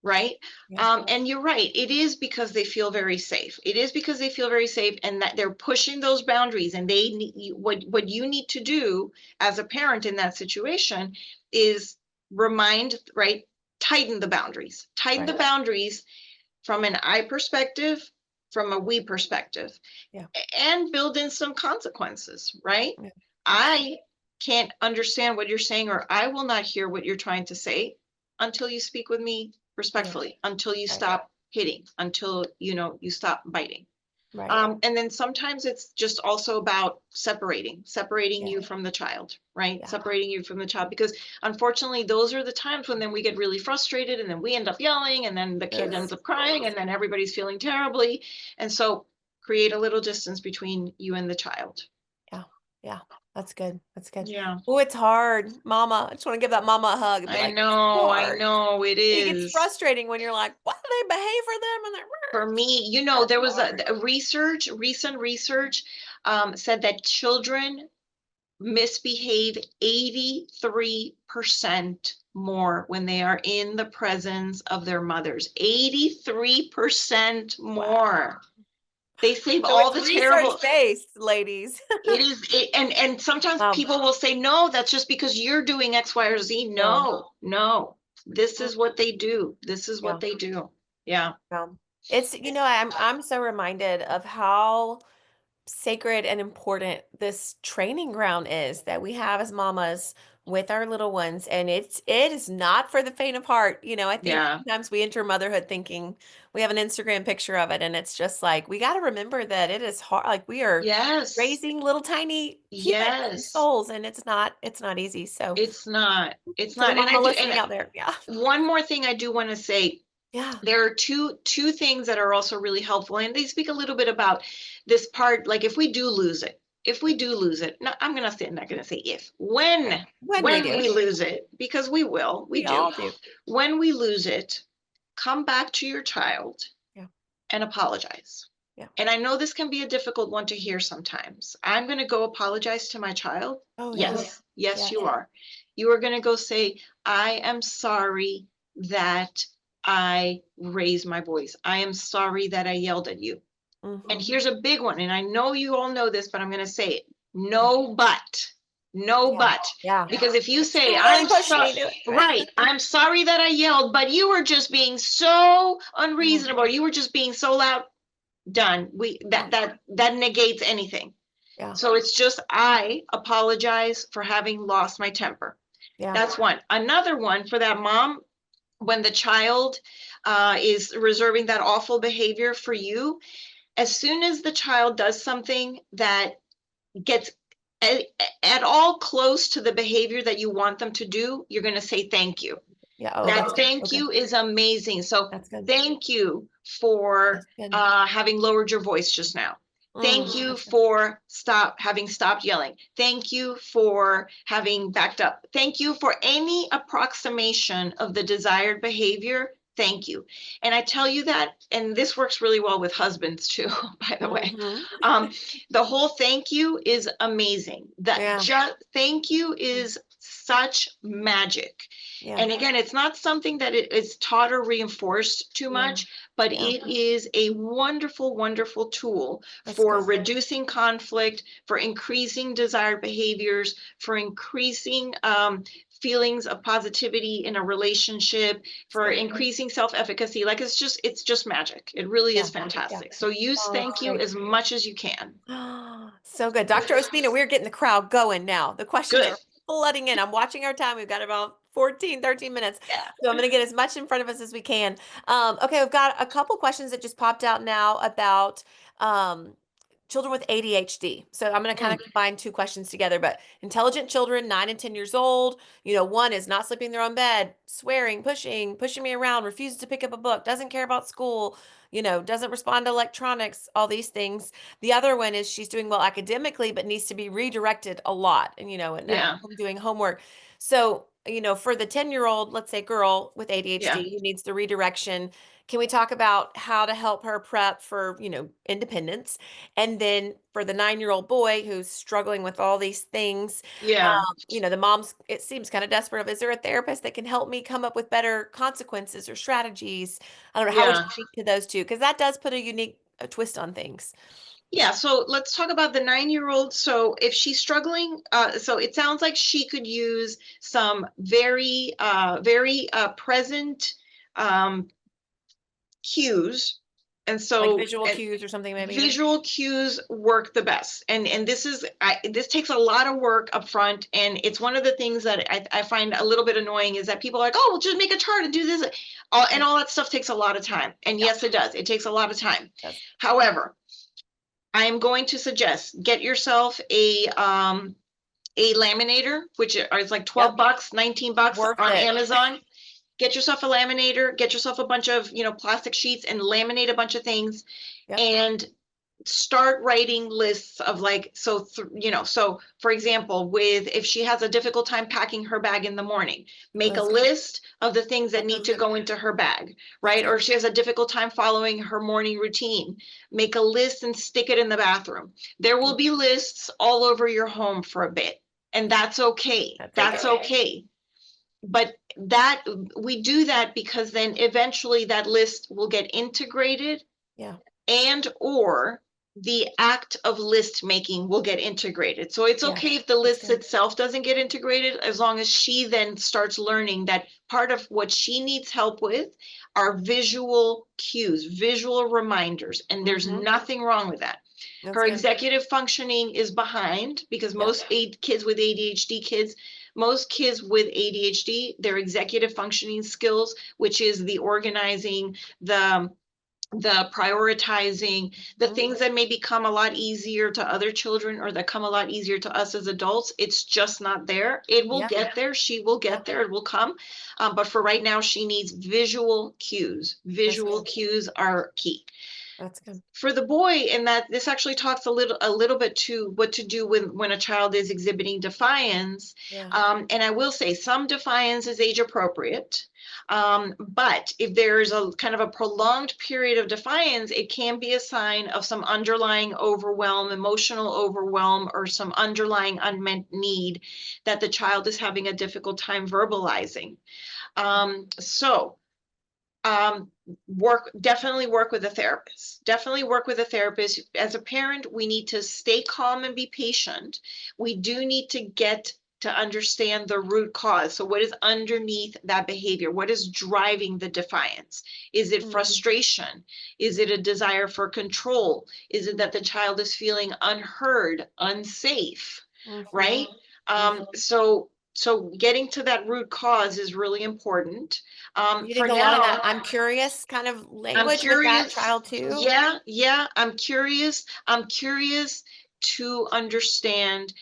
Right? Yeah. And you're right. It is because they feel very safe. It is because they feel very safe and that they're pushing those boundaries. And they need what you need to do as a parent in that situation is remind, right? Tighten the boundaries. Tighten the Right. boundaries from an I perspective, from a we perspective, Yeah. and build in some consequences, right? Yeah. That's good. I can't understand what you're saying, or I will not hear what you're trying to say until you speak with me Yeah. respectfully, until you Right. stop hitting, until you stop biting. Right. And then sometimes it's just also about separating Yeah. you from the child, right? Yeah. Separating you from the child, because unfortunately, those are the times when then we get really frustrated and then we end up yelling and then the kid ends Yes. up crying and then everybody's feeling terribly. And so create a little distance between you and the child. Yeah. Yeah. That's good. That's good. Yeah. Oh, it's hard, mama. I just want to give that mama a hug and be like, it's I hard. know it It gets is. frustrating when you're like, why do they behave for them? And they're, For me, that's there was hard. a recent research said that children misbehave 83% more when they are in the presence of their mothers. 83% Wow. more. They say So all it's the research terrible. based, ladies. And sometimes Um, people will say, no, that's just because you're doing X, Y, or Z. no. No, no. This Mm, is what they do. This is what yeah. they do. Yeah. It's, I'm so reminded of how sacred and important this training ground is that we have as mamas with our little ones, and it is not for the faint of heart. I think Yeah. sometimes we enter motherhood thinking we have an Instagram picture of it, and it's just like we got to remember that it is hard. Like we are Yes. raising little tiny humans and Yes. souls, and it's not easy. So It's not. It's to the not. And I mama do. listening And out there, yeah. one more thing I do want to say, Yeah. there are two things that are also really helpful, and they speak a little bit about this part. Like if we do lose it, no, I'm not gonna say if, Okay. When we when do, we lose it, because we we do. all do. When we lose it, come back to your child Yeah. and apologize. Yeah. And I know this can be a difficult one to hear sometimes. I'm going to go apologize to my child. Oh yeah. Yes, yes, you Yes. are. You are going to go say, I am sorry that I raised my voice. I am sorry that I yelled at you. And Mm-hmm. here's a big one. And I know you all know this, but I'm going to say it. Yeah. No, but. No, Yeah. but. Yeah. Because if you But say, you I'm really pushed sorry, me to right, it. I'm sorry that I yelled, but you were just being so Yeah. unreasonable. You were just being so loud. Done. We Yeah. that negates anything. Yeah. So it's just, I apologize for having lost my temper. Yeah. That's one. Another one for that mom, when the child is reserving that awful behavior for you, as soon as the child does something that gets at, at all close to the behavior that you want them to do, you're going to say thank you. Yeah. Oh, That that's good. thank Okay. you is amazing. So That's good. thank you for That's good. having lowered your voice just now. Thank you That's good. for having stopped yelling. Thank you for having backed up. Thank you for any approximation of the desired behavior. Thank you. And I tell you that, and this works really well with husbands too, by the way. Mm-hmm. Um, the whole thank you is amazing. That Yeah. just thank you is such magic. Yeah. And again, it's not something that it is taught or reinforced too Yeah. much, but Yeah. it is a wonderful, wonderful tool That's for good. reducing conflict, for increasing desired behaviors, for increasing feelings of positivity in a relationship, That's for good. increasing self-efficacy. Like it's just magic. It really is Yeah. Yeah. fantastic. So use Oh, that's thank you great. as much as you can. So good. Dr. Ospina, we're getting the crowd going now. The questions Good. are flooding in. I'm watching our time. We've got about 14, 13 minutes. Yeah. So I'm going to get as much in front of us as we can. Okay, we've got a couple questions that just popped out now about um, children with ADHD. So I'm going to kind Mm, of combine two questions together, but intelligent children, 9 and 10 years old, one is not sleeping in their own bed, swearing, pushing me around, refuses to pick up a book, doesn't care about school, doesn't respond to electronics, all these things. The other one is she's doing well academically, but needs to be redirected a lot and at yeah. home doing homework. So, for the 10-year-old, let's say girl with Yeah. ADHD who needs the redirection, can we talk about how to help her prep for, independence? And then for the 9-year-old boy who's struggling with all these things, Yeah. the mom's, it seems kind of desperate of, is there a therapist that can help me come up with better consequences or strategies? I don't know. How would you Yeah. speak to those two? Because that does put a unique twist on things. Yeah, so let's talk about the 9-year-old. So if she's struggling, so it sounds like she could use some very present um, cues. And Like so visual cues or something, maybe. visual cues work the best. And this takes a lot of work up front. And it's one of the things that I find a little bit annoying is that people are like, oh, well, just make a chart and do this. And all that stuff takes a lot of time. And Yeah, yes, it does. It takes a lot of time. that's However, I am going to suggest get yourself a laminator, which is like yep, 12 bucks, 19 bucks worth on it. Amazon. Get yourself a laminator, get yourself a bunch of, plastic sheets and laminate a bunch of things Yep. and start writing lists of like, so for example, with if she has a difficult time packing her bag in the morning, make a That's good. list of the things that That need sounds to good. go into her bag, That's right? Or good. if she has a difficult time following her morning routine, make a list and stick it in the bathroom. There will Mm, be lists all over your home for a bit, and that's okay. that's That's okay. okay. But that we do that because then eventually that list will get integrated, Yeah. and or the act of list making will get integrated. So it's Yeah. okay if the That's list good. itself doesn't get integrated, as long as she then starts learning that part of what she needs help with are visual cues, visual reminders, and there's Mm-hmm. nothing wrong with that. That's Her good. executive functioning is behind because Yeah. most kids with ADHD kids, most kids with ADHD, their executive functioning skills, which is the organizing, the prioritizing, the Mm-hmm. things that may become a lot easier to other children or that come a lot easier to us as adults, it's just not there. It will Yeah. get there. She will Yeah. get there. It will come. But for right now, she needs visual cues. That's Visual good. cues are key That's good. for the boy. And that this actually talks a little bit to what to do when a child is exhibiting defiance. Yeah. And I will say some defiance is age appropriate, but if there's a kind of a prolonged period of defiance, it can be a sign of some underlying overwhelm, emotional overwhelm, or some underlying unmet need that the child is having a difficult time verbalizing. So um definitely work with a therapist, definitely work with a therapist. As a parent, we need to stay calm and be patient. We do need to get to understand the root cause. So what is underneath that behavior? What is driving the defiance? Is it Mm-hmm. frustration? Is it a desire for control? Is it that the child is feeling unheard, unsafe, Mm-hmm. right? Mm-hmm. So getting to that root cause is really important. You For think a lot of now, that I'm curious kind of I'm language with that curious. child too? Yeah, yeah, I'm curious. I'm curious to understand.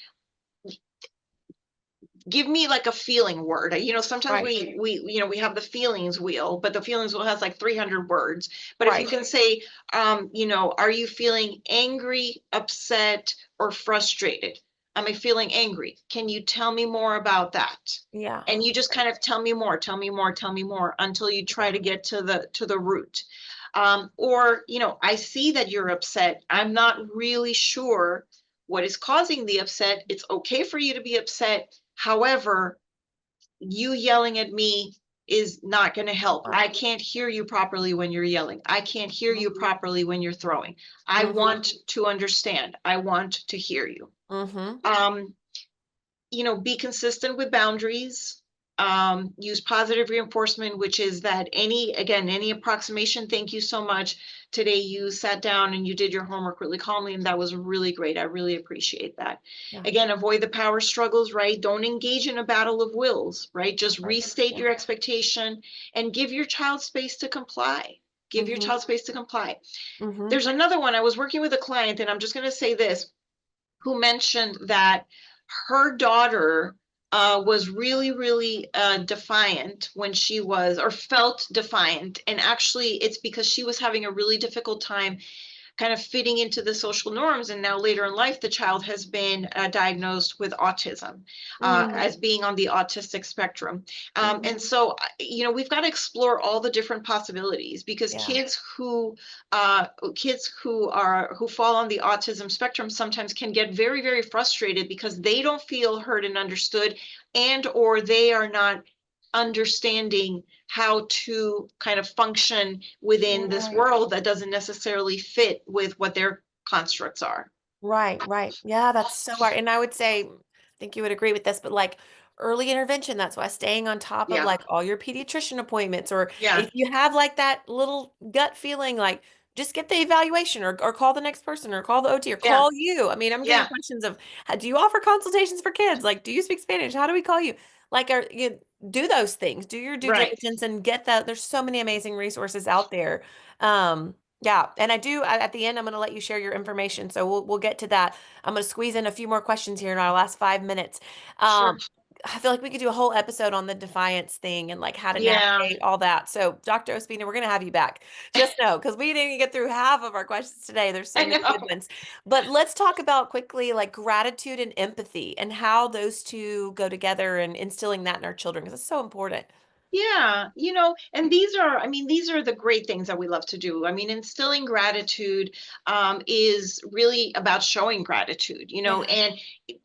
Give me like a feeling word. Sometimes Right. we have the feelings wheel, but the feelings wheel has like 300 words. But if you Right. can say, are you feeling angry, upset, or frustrated? Am I feeling angry? Can you tell me more about that? Yeah. And you just Right. kind of tell me more, tell me more, tell me more until you try Yeah. to get to the root. Or, I see that you're upset. I'm not really sure what is causing the upset. It's okay for you to be upset. However, you yelling at me is not going to help. Right. I can't hear you properly when you're yelling. I can't hear you properly when you're throwing. I Mm-hmm. want to understand. I want to hear you. Mm-hmm. Um, be consistent with boundaries. Use positive reinforcement, which is that any approximation. Thank you so much. Today you sat down and you did your homework really calmly, and that was really great. I really appreciate that. Yeah. Again, avoid the power struggles, right? Don't engage in a battle of wills, right? Just Right. restate Yeah. your expectation and give your child space to comply. Give your Mm-hmm. child space to comply. Mm-hmm. There's another one. I was working with a client, and I'm just going to say this, who mentioned that her daughter was really, really defiant when she was, or felt defiant. And actually, it's because she was having a really difficult time kind of fitting into the social norms. And now later in life, the child has been diagnosed with autism, Mm-hmm. as being on the autistic spectrum. Mm-hmm. And so, we've got to explore all the different possibilities, because Yeah. kids who fall on the autism spectrum sometimes can get very, very frustrated because they don't feel heard and understood, and or they are not understanding how to kind of function within this Right. world that doesn't necessarily fit with what their constructs are. Right, right. Yeah, that's so hard. And I would say, I think you would agree with this, but like early intervention, that's why staying on top of Yeah. like all your pediatrician appointments, or Yeah. if you have like that little gut feeling, like just get the evaluation, or call the next person, or call the OT, or Yeah. call you. I mean, I'm getting Yeah. questions of, do you offer consultations for kids? Like, do you speak Spanish? How do we call you? Like, do those things, do your due Right. diligence and get that. There's so many amazing resources out there. Yeah, and at the end I'm going to let you share your information. So we'll get to that. I'm going to squeeze in a few more questions here in our last 5 minutes. Sure. Um I feel like we could do a whole episode on the defiance thing and like how to Yeah. navigate all that. So, Dr. Ospina, we're going to have you back. Just know, because we didn't even get through half of our questions today. There's so I many good know. ones. But let's talk about quickly like gratitude and empathy and how those two go together and instilling that in our children because it's so important. Yeah, and these are, I mean, these are the great things that we love to do. I mean, instilling gratitude is really about showing gratitude, Yeah. and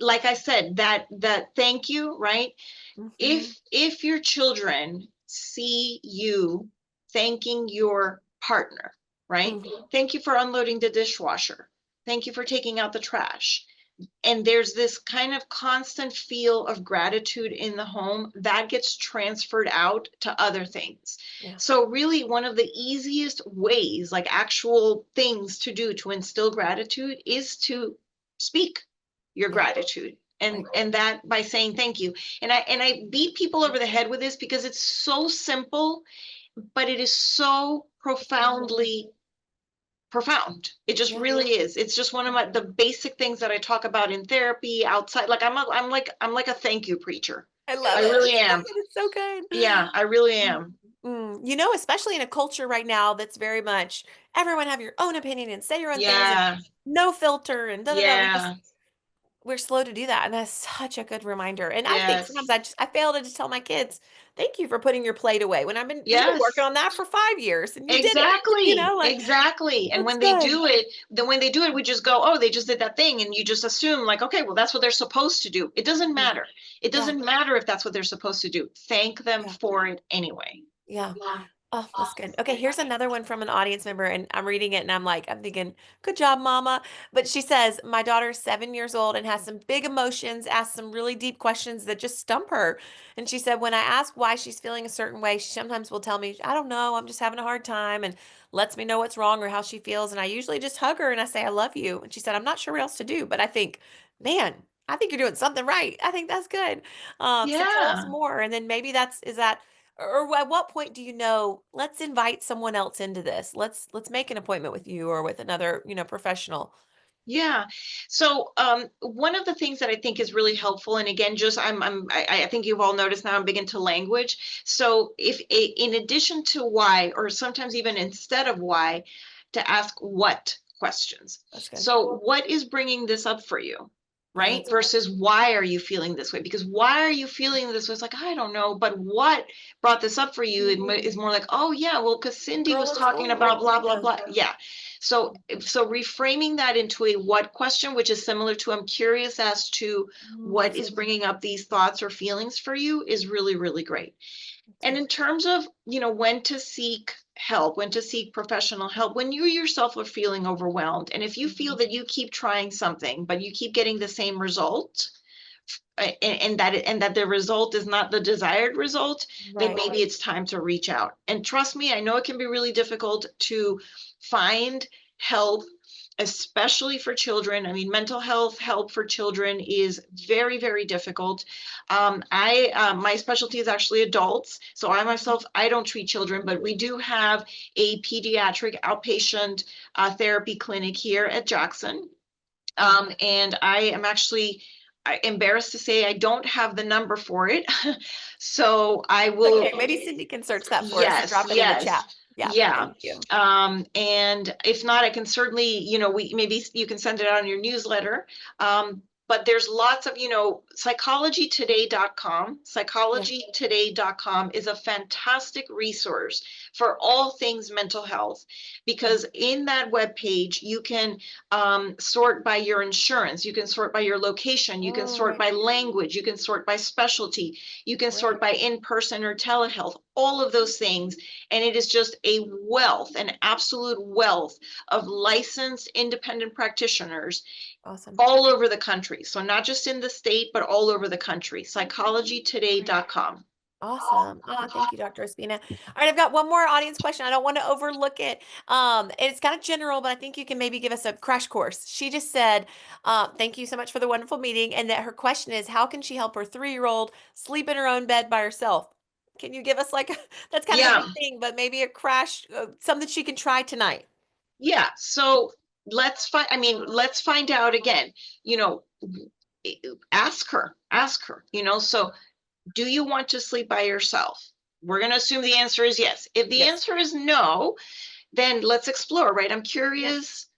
like I said, that thank you, right? Hmm. If your children see you thanking your partner, right? Hmm. Thank you for unloading the dishwasher. Thank you for taking out the trash, and there's this kind of constant feel of gratitude in the home that gets transferred out to other things. Yeah. So really one of the easiest ways, like actual things to do to instill gratitude, is to speak your Yeah. gratitude, and Right. that by saying thank you. And I beat people over the head with this because it's so simple, but it is so profound. It just Yeah. really is. It's just one of the basic things that I talk about in therapy, outside. Like I'm like a thank you preacher. I love I it. really It's so am. good. It's so good. Yeah, I really Mm. am. Especially in a culture right now that's very much everyone have your own opinion and say your own things and Yeah, no filter and da da da. yeah, We're slow to do that, and that's such a good reminder. And I think sometimes yes, I fail to just tell my kids, "Thank you for putting your plate away." When we've been working yes. on that for 5 years, and you did it. Exactly, Like exactly. And that's when they good. do it, then when they do it, we just go, oh, they just did that thing. And you just assume, like, okay, well, that's what they're supposed to do. It doesn't Yeah, matter. It yeah, doesn't matter if that's what they're supposed to do. Thank them yeah, for it anyway. yeah. Oh, that's good. Okay, here's another one from an audience member, and I'm reading it and I'm thinking, good job, mama. But she says, my daughter's 7 years old and has some big emotions, asks some really deep questions that just stump her. And she said, when I ask why she's feeling a certain way, she sometimes will tell me, I don't know, I'm just having a hard time, and lets me know what's wrong or how she feels. And I usually just hug her and I say, I love you. And she said, I'm not sure what else to do, but I think, man, I think you're doing something right. I think that's good. So tell us Yeah. more. And then maybe is that or at what point do you know, let's invite someone else into this. Let's make an appointment with you or with another, professional. Yeah. So one of the things that I think is really helpful, and again, just I think you've all noticed now I'm big into language. So in addition to why, or sometimes even instead of why, to ask what questions. That's good. So what is bringing this up for you? Yeah, Right? that's good. Versus why are you feeling this way? Because why are you feeling this way? It's like, I don't know, but what brought this up for you is Mhm. more like, oh yeah, well, because Cindy Girl, was what's talking wrong? about blah, blah, Yeah. blah. Yeah. So reframing that into a what question, which is similar to I'm curious as to what That's is good. bringing up these thoughts or feelings for you, is really, really great. That's And good. in terms of, when to seek help, when to seek professional help, when you yourself are feeling overwhelmed, and if you feel Mhm. that you keep trying something, but you keep getting the same result, and that the result is not the desired result, then Right. maybe it's time to reach out. And trust me, I know it can be really difficult to find help, especially for children. I mean, mental health help for children is very, very difficult. I My specialty is actually adults, so I Mhm. myself, I don't treat children, but we do have a pediatric outpatient therapy clinic here at Jackson. Yeah. And I am actually embarrassed to say I don't have the number for it. So I will, Okay, maybe Cindy can search that for us and yes, drop it in the chat. yes, Yeah, yeah. thank you. And if not, I can certainly, you can send it out on your newsletter. But there's lots of, psychologytoday.com. Yeah. Psychologytoday.com is a fantastic resource for all things mental health, Yeah. because in that web page you can sort by your insurance, you can sort by your location, you can Oh, sort right. by language, you can sort by specialty, you can sort Great. by in-person or telehealth, all of those things. And it is just a wealth, an absolute wealth of licensed independent practitioners Awesome. all over the country. So not just in the state, but all over the country. Great. Psychologytoday.com. Awesome. Thank you, Dr. Espina. All right, I've got one more audience question. I don't want to overlook it. And it's kind of general, but I think you can maybe give us a crash course. She just said, thank you so much for the wonderful meeting. And that her question is, how can she help her 3-year-old sleep in her own bed by herself? Can you give us like, that's kind of a Yeah, big thing, but maybe a crash, something she can try tonight? yeah. So let's find out again, you know, ask her, so do you want to sleep by yourself? We're going to assume the answer is yes. If the Yes. answer is no, then let's explore, right? I'm Yep. curious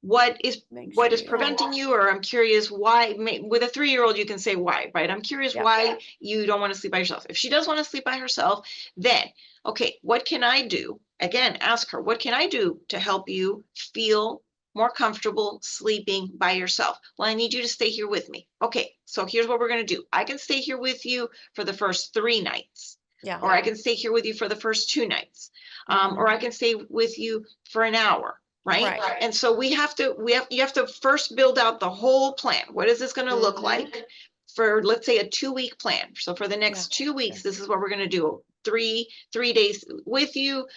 what is Make what sure is you have it. preventing you, or I'm curious why. With a 3-year-old you can say why, right? I'm curious Yep. why you don't want to sleep by yourself. If she does want to sleep by herself, then okay, what can I do? Again, ask her, what can I do to help you feel more comfortable sleeping by yourself? Well, I need you to stay here with me. Okay, so here's what we're going to do. I can stay here with you for the first 3 nights, Yeah. or I can stay here with you for the first 2 nights, or Mhm. I can stay with you for an hour, right? Right. And so you have to first build out the whole plan. What is this going to look Mhm. like for, let's say, a 2-week plan? So for the Yeah. next 2 weeks, Sure. this is what we're going to do. Three days with you,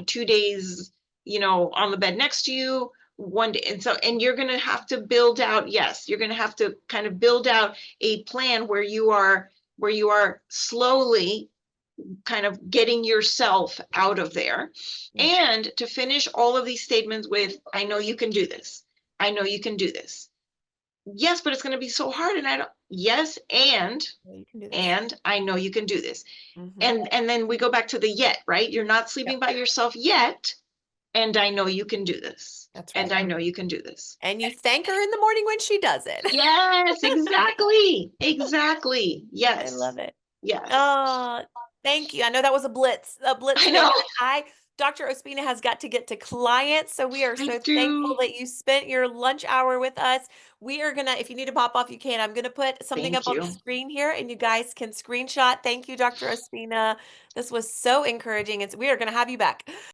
2 days, on the bed next to you, one day. And you're going to have to build out, yes, you're going to have to kind of build out a plan where you are slowly kind of getting yourself out of there, Yeah. and to finish all of these statements with, I know you can do this. I know you can do this. Yes, but it's going to be so hard. And I don't, yes, Yeah, you can do this. and I know you can do this. Mhm. And then we go back to the yet, right? You're not Yep. sleeping by yourself yet. And I know you can do this. That's And right. I know you can do this. And you thank her in the morning when she does it. Yes, exactly. Exactly. I Yes. love it. Yes. Oh, thank you. I know that was a blitz I look, know. but Dr. Ospina has got to get to clients, so we are I so thankful do. that you spent your lunch hour with us. We are gonna, if you need to pop off, you can. I'm gonna put something up Thank on the you. screen here, and you guys can screenshot. Thank you, Dr. Ospina. This was so encouraging. We are gonna have you back.